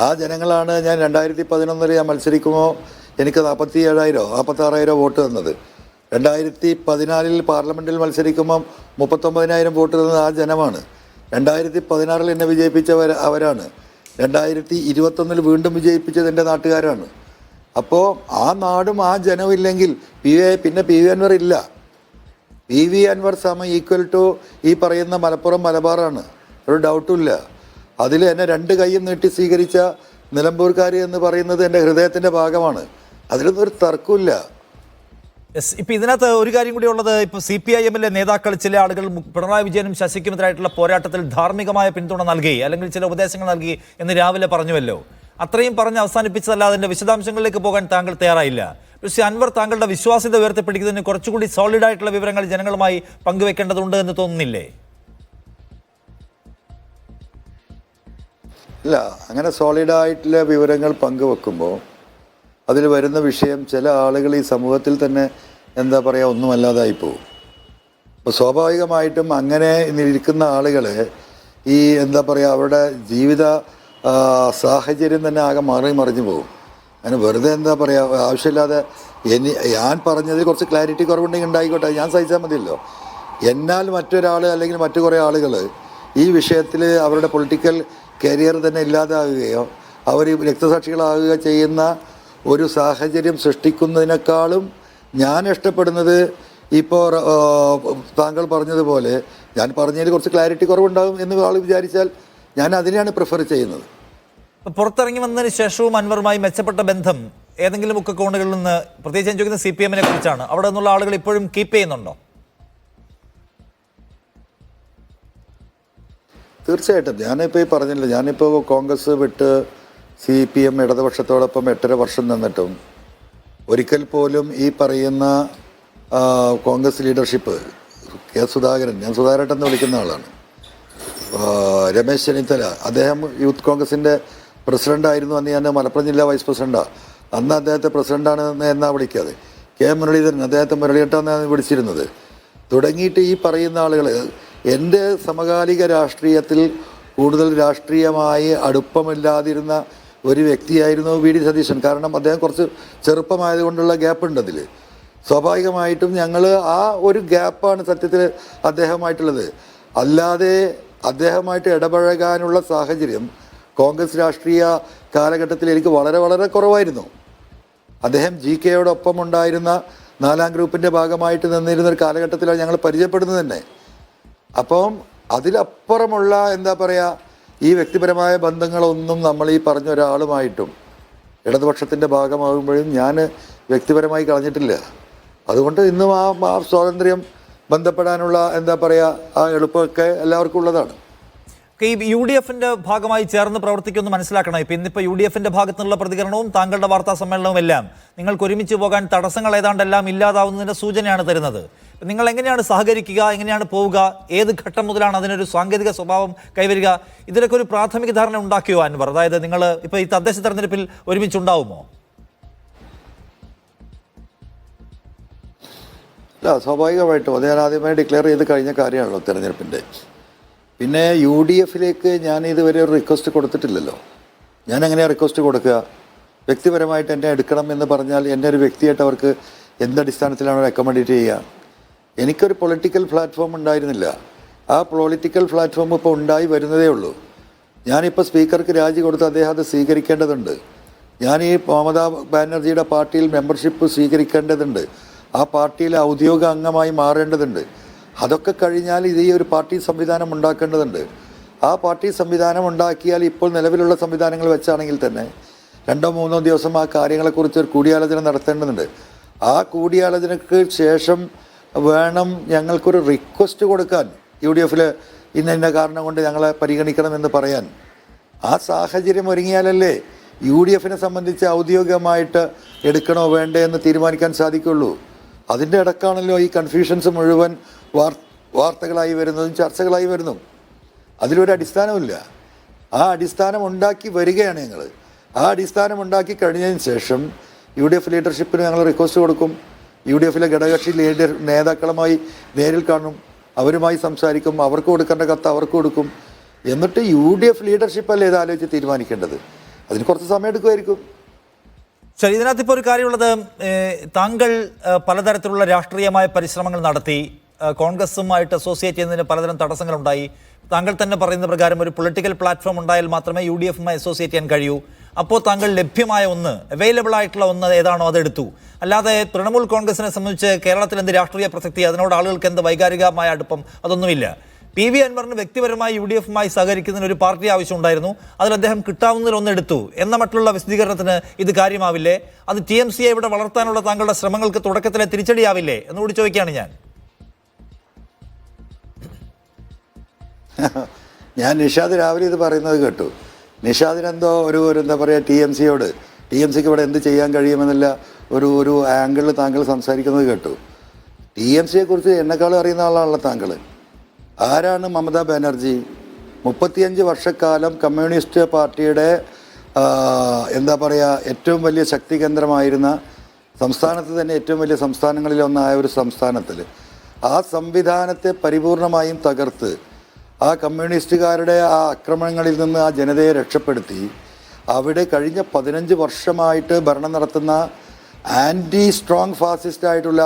ആ ജനങ്ങളാണ് ഞാൻ 2011 ഞാൻ മത്സരിക്കുമ്പോൾ എനിക്ക് 47,000-46,000 വോട്ട് തന്നത്. 2014 പാർലമെൻറ്റിൽ മത്സരിക്കുമ്പം 39,000 വോട്ട് തന്നത് ആ ജനമാണ്. 2016 എന്നെ വിജയിപ്പിച്ചവർ അവരാണ്. 2021 വീണ്ടും വിജയിപ്പിച്ചത് എൻ്റെ നാട്ടുകാരാണ്. അപ്പോൾ ആ നാടും ആ ജനവും ഇല്ലെങ്കിൽ പിന്നെ PV അൻവർ ഇല്ല. PV അൻവർ ഈക്വൽ ടു ഈ പറയുന്ന മലപ്പുറം മലബാറാണ്, ഒരു ഡൗട്ടും ഇല്ല. അതിൽ എന്നെ 2 കൈയും നീട്ടി സ്വീകരിച്ച നിലമ്പൂർക്കാർ എന്ന് പറയുന്നത് എൻ്റെ ഹൃദയത്തിൻ്റെ ഭാഗമാണ്. അതിലൊന്നും ഒരു തർക്കമില്ല. യെസ്, ഇപ്പൊ ഇതിനകത്ത് ഒരു കാര്യം കൂടി ഉള്ളത്, ഇപ്പൊ CPIM-ലെ നേതാക്കൾ, ചില ആളുകൾ പിണറായി വിജയനും ശശിക്കുമെതിരായിട്ടുള്ള പോരാട്ടത്തിൽ ധാർമ്മികമായ പിന്തുണ നൽകി, അല്ലെങ്കിൽ ചില ഉപദേശങ്ങൾ നൽകി എന്ന് രാവിലെ പറഞ്ഞുവല്ലോ. അത്രയും പറഞ്ഞ് അവസാനിപ്പിച്ചതല്ലാതെ അതിന്റെ വിശദാംശങ്ങളിലേക്ക് പോകാൻ താങ്കൾ തയ്യാറായില്ല. പക്ഷേ അൻവർ താങ്കളുടെ വിശ്വാസ്യത ഉയർത്തിപ്പിടിക്കുന്നതിന് കുറച്ചുകൂടി സോളിഡ് ആയിട്ടുള്ള വിവരങ്ങൾ ജനങ്ങളുമായി പങ്കുവെക്കേണ്ടതുണ്ട് എന്ന് തോന്നുന്നില്ലേ? ഇല്ല, അങ്ങനെ സോളിഡായിട്ടുള്ള വിവരങ്ങൾ പങ്കുവെക്കുമ്പോൾ അതിൽ വരുന്ന വിഷയം ചില ആളുകൾ ഈ സമൂഹത്തിൽ തന്നെ എന്താ പറയുക ഒന്നുമല്ലാതായി പോകും. അപ്പോൾ സ്വാഭാവികമായിട്ടും അങ്ങനെ ഇരിക്കുന്ന ആളുകൾ ഈ എന്താ പറയുക അവരുടെ ജീവിത സാഹചര്യം തന്നെ ആകെ മറിഞ്ഞു പോകും. അങ്ങനെ വെറുതെ എന്താ പറയുക ആവശ്യമില്ലാതെ ഞാൻ പറഞ്ഞതിൽ കുറച്ച് ക്ലാരിറ്റി കുറവുണ്ടെങ്കിൽ ഉണ്ടായിക്കോട്ടെ, ഞാൻ സഹിച്ചാൽ മതിയല്ലോ. എന്നാൽ മറ്റൊരാൾ അല്ലെങ്കിൽ മറ്റു കുറേ ആളുകൾ ഈ വിഷയത്തിൽ അവരുടെ പൊളിറ്റിക്കൽ കരിയർ തന്നെ ഇല്ലാതാകുകയോ അവർ രക്തസാക്ഷികളാകുക ചെയ്യുന്ന ഒരു സാഹചര്യം സൃഷ്ടിക്കുന്നതിനേക്കാളും ഞാൻ ഇഷ്ടപ്പെടുന്നത് ഇപ്പോൾ താങ്കൾ പറഞ്ഞതുപോലെ ഞാൻ പറഞ്ഞതിൽ കുറച്ച് ക്ലാരിറ്റി കുറവുണ്ടാകും എന്ന് ആൾ വിചാരിച്ചാൽ ഞാൻ അതിനെയാണ് പ്രിഫർ ചെയ്യുന്നത്. പുറത്തിറങ്ങി വന്നതിന് ശേഷവും അൻവറുമായി മെച്ചപ്പെട്ട ബന്ധം ഏതെങ്കിലും ഒക്കെ കോണുകളിൽ നിന്ന്, പ്രത്യേകിച്ച് ഞാൻ ചോദിക്കുന്നത് CPM-നെ കുറിച്ചാണ്, അവിടെ നിന്നുള്ള ആളുകൾ ഇപ്പോഴും കീപ്പ് ചെയ്യുന്നുണ്ടോ? തീർച്ചയായിട്ടും. ഞാനിപ്പോൾ ഈ പറഞ്ഞില്ല, ഞാനിപ്പോൾ കോൺഗ്രസ് വിട്ട് CPM ഇടതുപക്ഷത്തോടൊപ്പം 8.5 വർഷം നിന്നിട്ടും ഒരിക്കൽ പോലും ഈ പറയുന്ന കോൺഗ്രസ് ലീഡർഷിപ്പ് സുധാകരൻ, ഞാൻ സുധാകരേട്ടെന്ന് വിളിക്കുന്ന ആളാണ്, രമേശ് ചെന്നിത്തല, അദ്ദേഹം യൂത്ത് കോൺഗ്രസിൻ്റെ പ്രസിഡൻ്റായിരുന്നു. അന്ന് ഞാൻ മലപ്പുറം ജില്ലാ വൈസ് പ്രസിഡൻ്റാണ്. അന്ന് അദ്ദേഹത്തെ പ്രസിഡൻ്റാണ് എന്നാ വിളിക്കാതെ. മുരളീധരൻ, അദ്ദേഹത്തെ മുരളിയേട്ടാന്നാണ് വിളിച്ചിരുന്നത്. തുടങ്ങിയിട്ട് ഈ പറയുന്ന ആളുകൾ എൻ്റെ സമകാലിക രാഷ്ട്രീയത്തിൽ കൂടുതൽ രാഷ്ട്രീയമായി അടുപ്പമില്ലാതിരുന്ന ഒരു വ്യക്തിയായിരുന്നു VD സതീശൻ. കാരണം അദ്ദേഹം കുറച്ച് ചെറുപ്പമായതുകൊണ്ടുള്ള ഗ്യാപ്പുണ്ട് അതിൽ. സ്വാഭാവികമായിട്ടും ഞങ്ങൾ ആ ഒരു ഗ്യാപ്പാണ് സത്യത്തിൽ അദ്ദേഹമായിട്ടുള്ളത്. അല്ലാതെ അദ്ദേഹമായിട്ട് ഇടപഴകാനുള്ള സാഹചര്യം കോൺഗ്രസ് രാഷ്ട്രീയ കാലഘട്ടത്തിൽ എനിക്ക് വളരെ വളരെ കുറവായിരുന്നു. അദ്ദേഹം GK-യോടൊപ്പം ഉണ്ടായിരുന്ന 4-ാം ഗ്രൂപ്പിൻ്റെ ഭാഗമായിട്ട് നിന്നിരുന്ന ഒരു കാലഘട്ടത്തിലാണ് ഞങ്ങൾ പരിചയപ്പെടുന്നത് തന്നെ. അപ്പം അതിലപ്പുറമുള്ള എന്താ പറയുക ഈ വ്യക്തിപരമായ ബന്ധങ്ങളൊന്നും നമ്മൾ ഈ പറഞ്ഞ ഒരാളുമായിട്ടും ഇടതുപക്ഷത്തിൻ്റെ ഭാഗമാകുമ്പോഴും ഞാൻ വ്യക്തിപരമായി കളഞ്ഞിട്ടില്ല. അതുകൊണ്ട് ഇന്നും ആ സ്വാതന്ത്ര്യം ബന്ധപ്പെടാനുള്ള എന്താ പറയുക ആ എളുപ്പമൊക്കെ എല്ലാവർക്കും ഉള്ളതാണ്. ഈ UDF-ന്റെ ഭാഗമായി ചേർന്ന് പ്രവർത്തിക്കുമെന്ന് മനസ്സിലാക്കണം. ഇപ്പം ഇന്നിപ്പോൾ UDF-ന്റെ ഭാഗത്തു നിന്നുള്ള പ്രതികരണവും താങ്കളുടെ വാർത്താ സമ്മേളനവും എല്ലാം നിങ്ങൾക്ക് ഒരുമിച്ച് പോകാൻ തടസ്സങ്ങൾ ഏതാണ്ടെല്ലാം ഇല്ലാതാവുന്നതിൻ്റെ സൂചനയാണ് തരുന്നത്. നിങ്ങൾ എങ്ങനെയാണ് സഹകരിക്കുക, എങ്ങനെയാണ് പോവുക, ഏത് ഘട്ടം മുതലാണ് അതിനൊരു സാങ്കേതിക സ്വഭാവം കൈവരിക, ഇതിലൊക്കെ ഒരു പ്രാഥമിക ധാരണ ഉണ്ടാക്കിയോ അൻവർ? അതായത് നിങ്ങൾ ഇപ്പോൾ ഈ തദ്ദേശ തെരഞ്ഞെടുപ്പിൽ ഒരുമിച്ചുണ്ടാവുമോ? അല്ല, സ്വാഭാവികമായിട്ടും അത് ഞാൻ ആദ്യമായി ഡിക്ലെയർ ചെയ്ത് കഴിഞ്ഞ കാര്യമാണല്ലോ തെരഞ്ഞെടുപ്പിൻ്റെ. പിന്നെ UDF-ലേക്ക് ഞാൻ ഇതുവരെ ഒരു റിക്വസ്റ്റ് കൊടുത്തിട്ടില്ലല്ലോ. ഞാൻ എങ്ങനെയാണ് റിക്വസ്റ്റ് കൊടുക്കുക? വ്യക്തിപരമായിട്ട് എന്നെ എടുക്കണം എന്ന് പറഞ്ഞാൽ എന്നെ ഒരു വ്യക്തിയായിട്ട് അവർക്ക് എന്തടിസ്ഥാനത്തിലാണ് റെക്കമെൻഡേറ്റ് ചെയ്യുക? എനിക്കൊരു പൊളിറ്റിക്കൽ പ്ലാറ്റ്ഫോം ഉണ്ടായിരുന്നില്ല. ആ പൊളിറ്റിക്കൽ പ്ലാറ്റ്ഫോം ഇപ്പോൾ ഉണ്ടായി വരുന്നതേ ഉള്ളൂ. ഞാനിപ്പോൾ സ്പീക്കർക്ക് രാജി കൊടുത്ത് അദ്ദേഹം അത് സ്വീകരിക്കേണ്ടതുണ്ട്. ഞാൻ ഈ മമതാ ബാനർജിയുടെ പാർട്ടിയിൽ മെമ്പർഷിപ്പ് സ്വീകരിക്കേണ്ടതുണ്ട്. ആ പാർട്ടിയിലെ ഔദ്യോഗിക അംഗമായി മാറേണ്ടതുണ്ട്. അതൊക്കെ കഴിഞ്ഞാൽ ഇത് ഈ ഒരു പാർട്ടി സംവിധാനം ഉണ്ടാക്കേണ്ടതുണ്ട്. ആ പാർട്ടി സംവിധാനം ഉണ്ടാക്കിയാൽ ഇപ്പോൾ നിലവിലുള്ള സംവിധാനങ്ങൾ വെച്ചാണെങ്കിൽ തന്നെ 2-3 ദിവസം ആ കാര്യങ്ങളെക്കുറിച്ച് ഒരു കൂടിയാലോചന നടത്തേണ്ടതുണ്ട്. ആ കൂടിയാലോചനയ്ക്ക് ശേഷം വേണം ഞങ്ങൾക്കൊരു റിക്വസ്റ്റ് കൊടുക്കാൻ UDF-ൽ ഇന്ന കാരണം കൊണ്ട് ഞങ്ങളെ പരിഗണിക്കണമെന്ന് പറയാൻ. ആ സാഹചര്യം ഒരുങ്ങിയാലല്ലേ UDF-നെ സംബന്ധിച്ച് ഔദ്യോഗികമായിട്ട് എടുക്കണോ വേണ്ടേ എന്ന് തീരുമാനിക്കാൻ സാധിക്കുള്ളൂ. അതിൻ്റെ ഇടക്കാണല്ലോ ഈ കൺഫ്യൂഷൻസ് മുഴുവൻ വാർത്തകളായി വരുന്നതും ചർച്ചകളായി വരുന്നതും. അതിലൊരു അടിസ്ഥാനമില്ല. ആ അടിസ്ഥാനം ഉണ്ടാക്കി വരികയാണ് ഞങ്ങൾ. ആ അടിസ്ഥാനം ഉണ്ടാക്കി കഴിഞ്ഞതിന് ശേഷം UDF ലീഡർഷിപ്പിന് ഞങ്ങൾ റിക്വസ്റ്റ് കൊടുക്കും. UDF-ലെ ഘടകകക്ഷി നേതാക്കളുമായി നേരിൽ കാണും, അവരുമായി സംസാരിക്കും, അവർക്ക് കൊടുക്കേണ്ട കത്ത് അവർക്ക് കൊടുക്കും. എന്നിട്ട് UDF ലീഡർഷിപ്പല്ലേ ഇത് ആലോചിച്ച് തീരുമാനിക്കേണ്ടത്. അതിന് കുറച്ച് സമയം എടുക്കുമായിരിക്കും. ശരി, ഇതിനകത്ത് ഇപ്പോൾ ഒരു കാര്യമുള്ളത്, താങ്കൾ പലതരത്തിലുള്ള രാഷ്ട്രീയമായ പരിശ്രമങ്ങൾ നടത്തി, കോൺഗ്രസുമായിട്ട് അസോസിയേറ്റ് ചെയ്യുന്നതിന് പലതരം തടസ്സങ്ങളുണ്ടായി. താങ്കൾ തന്നെ പറയുന്ന പ്രകാരം ഒരു പൊളിറ്റിക്കൽ പ്ലാറ്റ്ഫോം ഉണ്ടായാൽ മാത്രമേ UDF-മായി അസോസിയേറ്റ് ചെയ്യാൻ കഴിയൂ. അപ്പോൾ താങ്കൾ ലഭ്യമായ ഒന്ന്, അവൈലബിൾ ആയിട്ടുള്ള ഒന്ന് ഏതാണോ അതെടുത്തു. അല്ലാതെ തൃണമൂൽ കോൺഗ്രസിനെ സംബന്ധിച്ച് കേരളത്തിൽ എന്ത് രാഷ്ട്രീയ പ്രസക്തി, അതിനോട് ആളുകൾക്ക് എന്ത് വൈകാരികമായ അടുപ്പം, അതൊന്നുമില്ല. PV അൻവറിന് വ്യക്തിപരമായി UDF-മായി സഹകരിക്കുന്നതിന് ഒരു പാർട്ടി ആവശ്യമുണ്ടായിരുന്നു. അതിൽ അദ്ദേഹം കിട്ടാവുന്നതിലൊന്ന് എടുത്തു എന്ന മറ്റുള്ള വിശദീകരണത്തിന് ഇത് കാര്യമാവില്ലേ? അത് TMCയെ ഇവിടെ വളർത്താനുള്ള താങ്കളുടെ ശ്രമങ്ങൾക്ക് തുടക്കത്തിലെ തിരിച്ചടിയാവില്ലേ എന്നുകൂടി ചോദിക്കുകയാണ് ഞാൻ. ഞാൻ നിഷാദ് രാവിലെ ഇത് പറയുന്നത് കേട്ടു. നിഷാദിനെന്തോ ഒരു എന്താ പറയുക, TMCക്ക് ഇവിടെ എന്ത് ചെയ്യാൻ കഴിയുമെന്നുള്ള ഒരു ആംഗിളിൽ താങ്കൾ സംസാരിക്കുന്നത് കേട്ടു. TMCയെ കുറിച്ച് എന്നെക്കാളും അറിയുന്ന ആളാണല്ലോ താങ്കൾ. ആരാണ് മമതാ ബാനർജി? 35 വർഷക്കാലം കമ്മ്യൂണിസ്റ്റ് പാർട്ടിയുടെ എന്താ പറയുക, ഏറ്റവും വലിയ ശക്തി കേന്ദ്രമായിരുന്ന സംസ്ഥാനത്ത് തന്നെ ഏറ്റവും വലിയ സംസ്ഥാനങ്ങളിലൊന്നായ ഒരു സംസ്ഥാനത്തിൽ ആ സംവിധാനത്തെ പരിപൂർണമായും തകർത്ത് ആ കമ്മ്യൂണിസ്റ്റുകാരുടെ ആ ആക്രമണങ്ങളിൽ നിന്ന് ആ ജനതയെ രക്ഷപ്പെടുത്തി അവിടെ കഴിഞ്ഞ 15 വർഷമായിട്ട് ഭരണം നടത്തുന്ന ആൻറ്റി സ്ട്രോങ് ഫാസിസ്റ്റ് ആയിട്ടുള്ള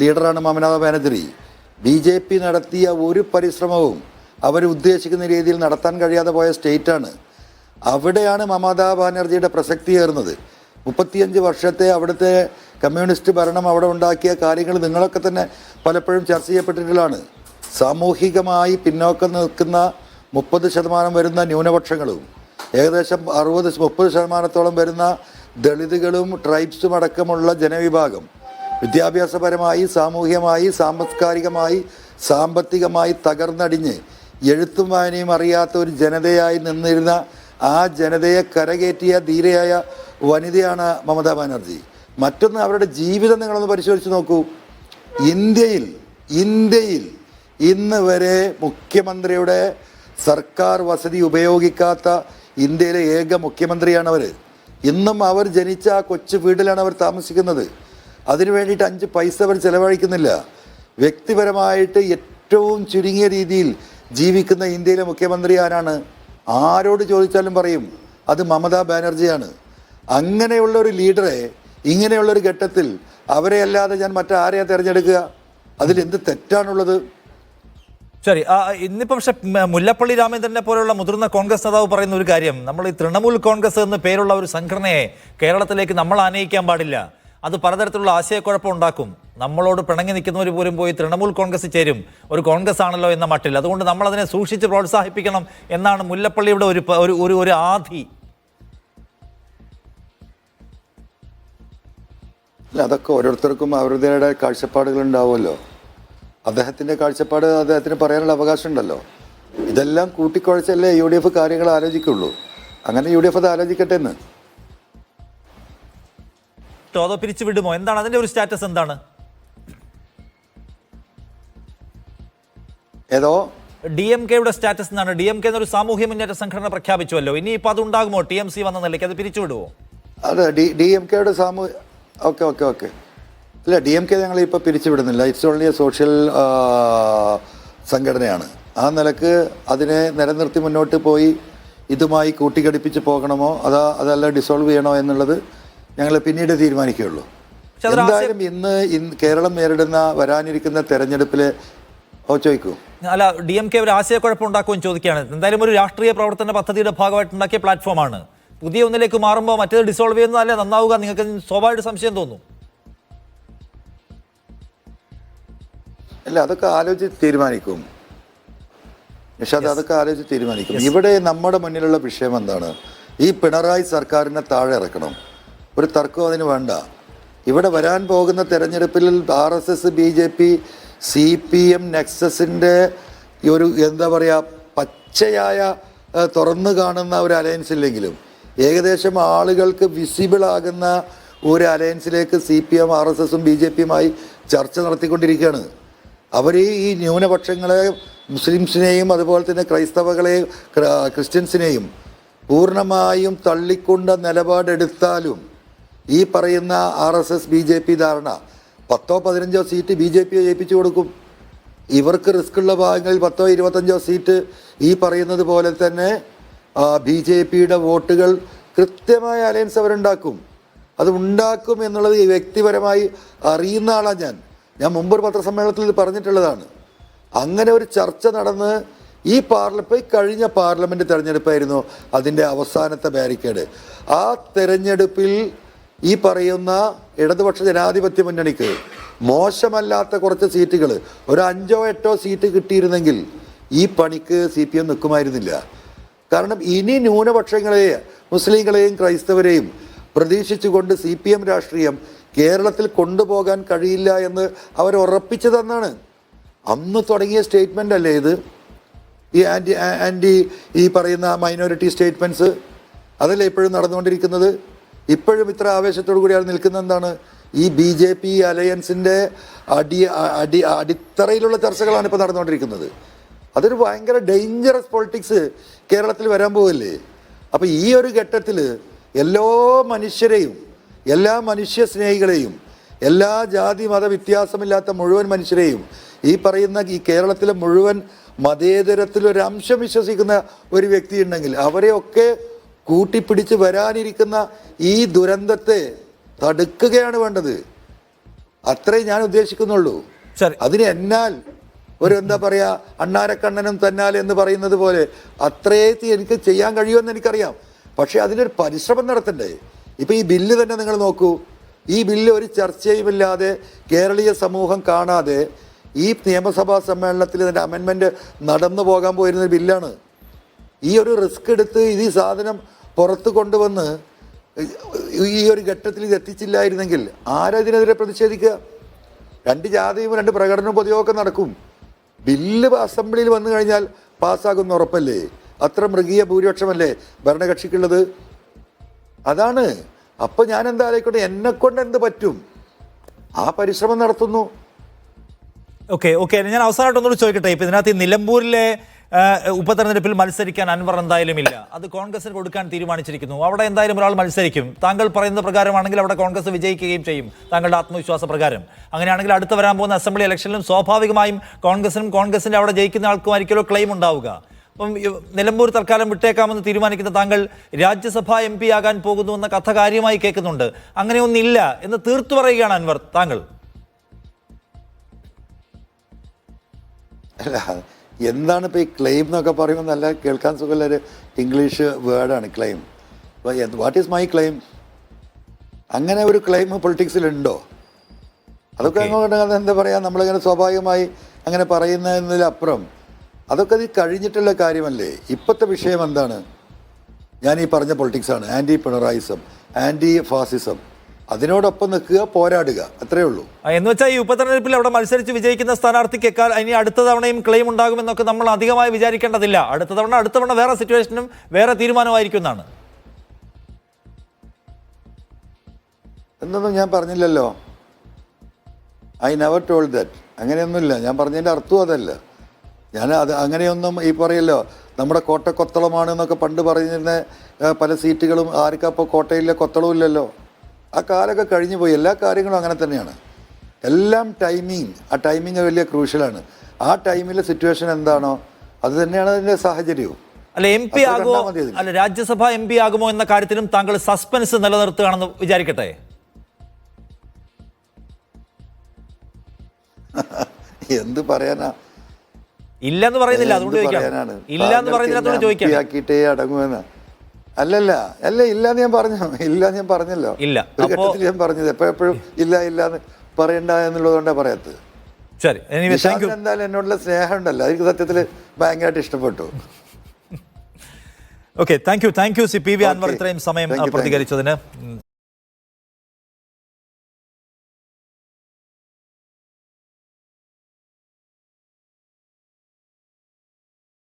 ലീഡറാണ് മമതാ ബാനർജി. BJP നടത്തിയ ഒരു പരിശ്രമവും അവർ ഉദ്ദേശിക്കുന്ന രീതിയിൽ നടത്താൻ കഴിയാതെ പോയ സ്റ്റേറ്റാണ്. അവിടെയാണ് മമതാ ബാനർജിയുടെ പ്രസക്തി ഏറുന്നത്. 35 വർഷത്തെ അവിടുത്തെ കമ്മ്യൂണിസ്റ്റ് ഭരണം അവിടെ ഉണ്ടാക്കിയ കാര്യങ്ങൾ നിങ്ങളൊക്കെ തന്നെ പലപ്പോഴും ചർച്ച ചെയ്യപ്പെട്ടിട്ടുള്ളതാണ്. സാമൂഹികമായി പിന്നോക്കം നിൽക്കുന്ന 30% വരുന്ന ന്യൂനപക്ഷങ്ങളും ഏകദേശം 30% വരുന്ന ദളിതുകളും ട്രൈബ്സും അടക്കമുള്ള ജനവിഭാഗം വിദ്യാഭ്യാസപരമായി, സാമൂഹികമായി, സാംസ്കാരികമായി, സാമ്പത്തികമായി തകർന്നടിഞ്ഞ് എഴുത്തും വായനയും അറിയാത്ത ഒരു ജനതയായി നിന്നിരുന്ന ആ ജനതയെ കരകയറ്റിയ ധീരയായ വനിതയാണ് മമതാ ബാനർജി. മറ്റൊന്ന്, അവരുടെ ജീവിതം നിങ്ങളൊന്ന് പരിശോധിച്ച് നോക്കൂ. ഇന്ത്യയിൽ ഇന്ന് വരെ മുഖ്യമന്ത്രിയുടെ സർക്കാർ വസതി ഉപയോഗിക്കാത്ത ഇന്ത്യയിലെ ഏക മുഖ്യമന്ത്രിയാണ് അവർ. ഇന്നും അവർ ജനിച്ച ആ കൊച്ചു വീട്ടിലാണ് അവർ താമസിക്കുന്നത്. അതിനു വേണ്ടിയിട്ട് 5 പൈസ അവർ ചിലവഴിക്കുന്നില്ല. വ്യക്തിപരമായിട്ട് ഏറ്റവും ചുരുങ്ങിയ രീതിയിൽ ജീവിക്കുന്ന ഇന്ത്യയിലെ മുഖ്യമന്ത്രി ആരാണ്? ആരോട് ചോദിച്ചാലും പറയും അത് മമതാ ബാനർജിയാണ്. അങ്ങനെയുള്ള ഒരു ലീഡറെ ഇങ്ങനെയുള്ളൊരു ഘട്ടത്തിൽ അവരെ അല്ലാതെ ഞാൻ മറ്റാരെയാണ് തിരഞ്ഞെടുക്കുക? അതിലെന്ത് തെറ്റാണുള്ളത്? ശരി, ഇന്നിപ്പോൾ പക്ഷെ മുല്ലപ്പള്ളി രാമചന്ദ്രനെ പോലുള്ള മുതിർന്ന കോൺഗ്രസ് നേതാവ് പറയുന്ന ഒരു കാര്യം, നമ്മൾ ഈ തൃണമൂൽ കോൺഗ്രസ് എന്ന് പേരുള്ള ഒരു സംഘടനയെ കേരളത്തിലേക്ക് നമ്മൾ ആനയിക്കാൻ പാടില്ല. അത് പലതരത്തിലുള്ള ആശയക്കുഴപ്പം ഉണ്ടാക്കും. നമ്മളോട് പിണങ്ങി നിൽക്കുന്നവർ പോലും പോയി തൃണമൂൽ കോൺഗ്രസ് ചേരും, ഒരു കോൺഗ്രസ് ആണല്ലോ എന്ന മട്ടിൽ. അതുകൊണ്ട് നമ്മൾ അതിനെ സൂക്ഷിച്ച് പ്രോത്സാഹിപ്പിക്കണം എന്നാണ് മുല്ലപ്പള്ളിയുടെ ഒരു ആധി. അല്ല, അതൊക്കെ ഓരോരുത്തർക്കും അവരുടേതായ കാഴ്ചപ്പാടുകൾ ഉണ്ടാവുമല്ലോ. അദ്ദേഹത്തിൻ്റെ കാഴ്ചപ്പാട് അദ്ദേഹത്തിന് പറയാനുള്ള അവകാശം ഉണ്ടല്ലോ. ഇതെല്ലാം കൂട്ടിക്കുഴച്ചല്ലേ UDF കാര്യങ്ങൾ ആലോചിക്കുള്ളൂ. അങ്ങനെ UDF അത് ആലോചിക്കട്ടെ എന്ന്. അതോ പിരിച്ചു വിടുമോ? എന്താണ് അതിന്റെ ഒരു സ്റ്റാറ്റസ്? എന്താണ് ഏതോ DMK-യുടെ സ്റ്റാറ്റസ് എന്നാണ്? DMK എന്നൊരു സാമൂഹ്യ മുന്നേറ്റ സംഘടന പ്രഖ്യാപിച്ചുവല്ലോ. ഇനിയിപ്പോൾ അത് ഉണ്ടാകുമോ? TMC വന്ന നിലയ്ക്ക് അത് പിരിച്ചു വിടുമോ? അതെ, DMK-യുടെ ഓക്കെ ഇല്ല, DMK ഞങ്ങളിപ്പോൾ പിരിച്ചു വിടുന്നില്ല. ഇറ്റ്സ് ഓൺലി എ സോഷ്യൽ സംഘടനയാണ്. ആ നിലക്ക് അതിനെ നിലനിർത്തി മുന്നോട്ട് പോയി ഇതുമായി കൂട്ടിഘടിപ്പിച്ച് പോകണമോ അതല്ല ഡിസോൾവ് ചെയ്യണോ എന്നുള്ളത് ഞങ്ങൾ പിന്നീട് തീരുമാനിക്കുകയുള്ളൂ. എന്തായാലും ഇന്ന് കേരളം നേരിടുന്ന വരാനിരിക്കുന്ന തെരഞ്ഞെടുപ്പിൽ ചോദിക്കൂ. അല്ല, DMK ഒരു ആശയക്കുഴപ്പം ഉണ്ടാക്കുമെന്ന് ചോദിക്കുകയാണ്. എന്തായാലും ഒരു രാഷ്ട്രീയ പ്രവർത്തന പദ്ധതിയുടെ ഭാഗമായിട്ട് ഉണ്ടാക്കിയ പ്ലാറ്റ്ഫോമാണ്. പുതിയ ഒന്നിലേക്ക് മാറുമ്പോൾ മറ്റേത് ഡിസോൾവ് ചെയ്യുന്നതല്ലേ നന്നാവുക? നിങ്ങൾക്ക് സ്വാഭാവിക സംശയം തോന്നും. അല്ല, അതൊക്കെ ആലോചിച്ച് തീരുമാനിക്കും നിഷാദ്, അതൊക്കെ ആലോചിച്ച് തീരുമാനിക്കും. ഇവിടെ നമ്മുടെ മുന്നിലുള്ള വിഷയം എന്താണ്? ഈ പിണറായി സർക്കാരിനെ താഴെ ഇറക്കണം. ഒരു തർക്കവും അതിന് വേണ്ട. ഇവിടെ വരാൻ പോകുന്ന തെരഞ്ഞെടുപ്പിൽ RSS, BJP, CPM നെക്സസിൻ്റെ ഒരു എന്താ പറയുക, പച്ചയായ തുറന്നു കാണുന്ന ഒരു അലയൻസ് ഇല്ലെങ്കിലും ഏകദേശം ആളുകൾക്ക് വിസിബിളാകുന്ന ഒരു അലയൻസിലേക്ക് CPM, RSSഉം BJPയുമായി ചർച്ച നടത്തിക്കൊണ്ടിരിക്കുകയാണ്. അവർ ഈ ന്യൂനപക്ഷങ്ങളെ, മുസ്ലിംസിനെയും അതുപോലെ തന്നെ ക്രൈസ്തവകളെയും ക്രിസ്ത്യൻസിനെയും പൂർണ്ണമായും തള്ളിക്കൊണ്ട നിലപാടെടുത്താലും ഈ പറയുന്ന RSS BJP ധാരണ 10-15 സീറ്റ് BJPയെ ഏൽപ്പിച്ചു കൊടുക്കും. ഇവർക്ക് റിസ്ക് ഉള്ള ഭാഗങ്ങളിൽ 10-25 സീറ്റ് ഈ പറയുന്നത് പോലെ തന്നെ BJPയുടെ വോട്ടുകൾ കൃത്യമായ അലയൻസ് അവരുണ്ടാക്കും. അത് ഉണ്ടാക്കും എന്നുള്ളത് വ്യക്തിപരമായി അറിയുന്ന ആളാണ് ഞാൻ മുമ്പ് ഒരു പത്രസമ്മേളനത്തിൽ ഇത് പറഞ്ഞിട്ടുള്ളതാണ്. അങ്ങനെ ഒരു ചർച്ച നടന്ന് ഈ കഴിഞ്ഞ പാർലമെൻറ്റ് തെരഞ്ഞെടുപ്പായിരുന്നു അതിൻ്റെ അവസാനത്തെ ബാരിക്കേഡ്. ആ തെരഞ്ഞെടുപ്പിൽ ഈ പറയുന്ന ഇടതുപക്ഷ ജനാധിപത്യ മുന്നണിക്ക് മോശമല്ലാത്ത കുറച്ച് സീറ്റുകൾ, ഒരു 5-8 സീറ്റ് കിട്ടിയിരുന്നെങ്കിൽ ഈ പണിക്ക് CPM നിൽക്കുമായിരുന്നില്ല. കാരണം ഇനി ന്യൂനപക്ഷങ്ങളെയും മുസ്ലിങ്ങളെയും ക്രൈസ്തവരെയും പ്രതീക്ഷിച്ചുകൊണ്ട് CPM രാഷ്ട്രീയം കേരളത്തിൽ കൊണ്ടുപോകാൻ കഴിയില്ല എന്ന് അവർ ഉറപ്പിച്ചു തന്നാണ്. അന്ന് തുടങ്ങിയ സ്റ്റേറ്റ്മെൻ്റ് അല്ലേ ഇത്? ഈ ആൻറ്റി ഈ പറയുന്ന മൈനോറിറ്റി സ്റ്റേറ്റ്മെൻറ്റ്സ് അതല്ലേ ഇപ്പോഴും നടന്നുകൊണ്ടിരിക്കുന്നത്? ഇപ്പോഴും ഇത്ര ആവേശത്തോടു കൂടി അയാൾ നിൽക്കുന്നത് എന്താണ്? ഈ BJP അലയൻസിൻ്റെ അടിത്തറയിലുള്ള ചർച്ചകളാണ് ഇപ്പോൾ നടന്നുകൊണ്ടിരിക്കുന്നത്. അതൊരു ഭയങ്കര ഡേഞ്ചറസ് പൊളിറ്റിക്സ് കേരളത്തിൽ വരാൻ പോവല്ലേ. അപ്പോൾ ഈ ഒരു ഘട്ടത്തിൽ എല്ലാ മനുഷ്യരെയും, എല്ലാ മനുഷ്യ സ്നേഹികളെയും, എല്ലാ ജാതി മത വ്യത്യാസമില്ലാത്ത മുഴുവൻ മനുഷ്യരെയും, ഈ പറയുന്ന ഈ കേരളത്തിലെ മുഴുവൻ മതേതരത്തിലൊരംശം വിശ്വസിക്കുന്ന ഒരു വ്യക്തി ഉണ്ടെങ്കിൽ അവരെയൊക്കെ കൂട്ടിപ്പിടിച്ച് വരാനിരിക്കുന്ന ഈ ദുരന്തത്തെ തടുക്കുകയാണ് വേണ്ടത്. അത്രേ ഞാൻ ഉദ്ദേശിക്കുന്നുള്ളൂ. അതിന് എന്നാൽ ഒരു എന്താ പറയുക, അണ്ണാരക്കണ്ണനും തന്നാൽ എന്ന് പറയുന്നത് പോലെ അത്രേ എനിക്ക് ചെയ്യാൻ കഴിയുമെന്ന് എനിക്കറിയാം. പക്ഷേ അതിനൊരു പരിശ്രമം നടത്തണ്ടേ? ഇപ്പോൾ ഈ ബില്ല് തന്നെ നിങ്ങൾ നോക്കൂ. ഈ ബില്ല് ഒരു ചർച്ചയുമില്ലാതെ കേരളീയ സമൂഹം കാണാതെ ഈ നിയമസഭാ സമ്മേളനത്തിൽ ഇതിൻ്റെ അമെൻമെൻറ്റ് നടന്നു പോകാൻ പോയിരുന്ന ബില്ലാണ്. ഈ ഒരു റിസ്ക് എടുത്ത് ഈ സാധനം പുറത്ത് കൊണ്ടുവന്ന് ഈ ഒരു ഘട്ടത്തിൽ ഇത് എത്തിച്ചില്ലായിരുന്നെങ്കിൽ ആരാ ഇതിനെതിരെ പ്രതിഷേധിക്കുക? 2 ജാഥയും 2 പ്രകടനവും പൊതുയോഗമൊക്കെ നടക്കും. ബില്ല് അസംബ്ലിയിൽ വന്നു കഴിഞ്ഞാൽ പാസ്സാകുന്ന ഉറപ്പല്ലേ? അത്ര മൃഗീയ ഭൂരിപക്ഷമല്ലേ ഭരണകക്ഷിക്കുള്ളത്? അതാണ്. അപ്പം ഞാൻ എന്താ ആയിക്കോട്ടെ, എന്നെക്കൊണ്ട് എന്ത് പറ്റും ആ പരിശ്രമം നടത്തുന്നു. ഓക്കെ, ഞാൻ അവസാനമായിട്ട് ഒന്നുകൂടി ചോദിക്കട്ടെ. ഇപ്പം ഇതിനകത്ത് ഈ നിലമ്പൂരിലെ ഉപതെരഞ്ഞെടുപ്പിൽ മത്സരിക്കാൻ അൻവർ എന്തായാലും ഇല്ല, അത് കോൺഗ്രസിന് കൊടുക്കാൻ തീരുമാനിച്ചിരിക്കുന്നു. അവിടെ എന്തായാലും ഒരാൾ മത്സരിക്കും. താങ്കൾ പറയുന്ന പ്രകാരമാണെങ്കിൽ അവിടെ കോൺഗ്രസ് വിജയിക്കുകയും ചെയ്യും, താങ്കളുടെ ആത്മവിശ്വാസ പ്രകാരം. അങ്ങനെയാണെങ്കിൽ അടുത്ത് വരാൻ പോകുന്ന അസംബ്ലി ഇലക്ഷനിലും സ്വാഭാവികമായും കോൺഗ്രസിൻ്റെ അവിടെ ജയിക്കുന്ന ആൾക്കുമായിരിക്കുമല്ലോ ക്ലെയിം ഉണ്ടാവുക. അപ്പം നിലമ്പൂർ തൽക്കാലം വിട്ടേക്കാമെന്ന് തീരുമാനിക്കുന്ന താങ്കൾ രാജ്യസഭാ MP ആകാൻ പോകുന്നു എന്ന കഥ കാര്യമായി കേൾക്കുന്നുണ്ട്. അങ്ങനെയൊന്നില്ല എന്ന് തീർത്തു പറയുകയാണ് അൻവർ താങ്കൾ. അല്ല, എന്താണ് ഇപ്പോൾ ഈ ക്ലെയിം എന്നൊക്കെ പറയുമ്പോൾ നല്ല കേൾക്കാൻ സുഖമുള്ളൊരു ഇംഗ്ലീഷ് വേർഡാണ് claim. What is my claim? അങ്ങനെ ഒരു ക്ലെയിം പൊളിറ്റിക്സിലുണ്ടോ? അതൊക്കെ അങ്ങോട്ട് എന്താ പറയുക, നമ്മളിങ്ങനെ സ്വാഭാവികമായി അങ്ങനെ പറയുന്നതിനപ്പുറം അതൊക്കെ അത് കഴിഞ്ഞിട്ടുള്ള കാര്യമല്ലേ. ഇപ്പോഴത്തെ വിഷയം എന്താണ്? ഞാൻ ഈ പറഞ്ഞ പൊളിറ്റിക്സാണ്. ആൻറ്റി പിണറായിസം, ആൻറ്റി ഫാസിസം. അതിനോടൊപ്പം നിൽക്കുക, പോരാടുക, അത്രേ ഉള്ളൂ. എന്ന് വെച്ചാൽ ഈ ഉപതെരഞ്ഞെടുപ്പിൽ അവിടെ മത്സരിച്ച് വിജയിക്കുന്ന സ്ഥാനാർത്ഥിക്ക് ഇനി അടുത്ത തവണയും ക്ലെയിം ഉണ്ടാകുമെന്നൊക്കെ നമ്മൾ അധികമായി വിചാരിക്കേണ്ടതില്ല. അടുത്ത തവണ വേറെ സിറ്റുവേഷനും വേറെ തീരുമാനമായിരിക്കും എന്നാണ്. എന്നൊന്നും ഞാൻ പറഞ്ഞില്ലല്ലോ. I never told that. അങ്ങനെയൊന്നുമില്ല. ഞാൻ പറഞ്ഞതിൻ്റെ അർത്ഥവും അതല്ല. അങ്ങനെയൊന്നും ഈ പറയല്ലോ നമ്മുടെ കോട്ട കൊത്തളമാണ് എന്നൊക്കെ പണ്ട് പറഞ്ഞിരുന്ന പല സീറ്റുകളും ആർക്കപ്പോൾ കോട്ടയിലെ കൊത്തളവും ഇല്ലല്ലോ. ആ കാലമൊക്കെ കഴിഞ്ഞു പോയി. എല്ലാ കാര്യങ്ങളും അങ്ങനെ തന്നെയാണ്. എല്ലാം ടൈമിങ്. ആ ടൈമിങ് വലിയ ക്രൂഷ്യലാണ്. ആ ടൈമിലെ സിറ്റുവേഷൻ എന്താണോ അത് തന്നെയാണ് അതിൻ്റെ സാഹചര്യവും. അല്ല, MP ആകുമോ, അല്ല രാജ്യസഭ MP ആകുമോ എന്ന കാര്യത്തിലും താങ്കൾ സസ്പെൻസ് നിലനിർത്തുകയാണെന്ന് വിചാരിക്കട്ടെ. എന്ത് പറയാനാ? ഇല്ലെന്ന് പറയുന്നില്ല, അതുകൊണ്ട് ചോദിക്കാനാണ്. ഇല്ലെന്ന് പറയുന്നില്ല, ചോദിക്കാക്കിട്ടേ അടങ്ങുമെന്ന്. അല്ല ഇല്ലാന്ന് ഞാൻ പറഞ്ഞല്ലോ. ഇല്ല, ഒരു ഘട്ടത്തിൽ ഞാൻ പറഞ്ഞത് എപ്പോഴും ഇല്ലാന്ന് പറയണ്ട എന്നുള്ളതുകൊണ്ടാണ് പറയാത്തത്. ശരി, എന്തായാലും എന്നോടുള്ള സ്നേഹം ഉണ്ടല്ലോ, എനിക്ക് സത്യത്തിൽ ഭയങ്കരമായിട്ട് ഇഷ്ടപ്പെട്ടു. Okay, thank you CPV Anwar ഇത്രയും സമയം പ്രതികരിച്ചതിന്.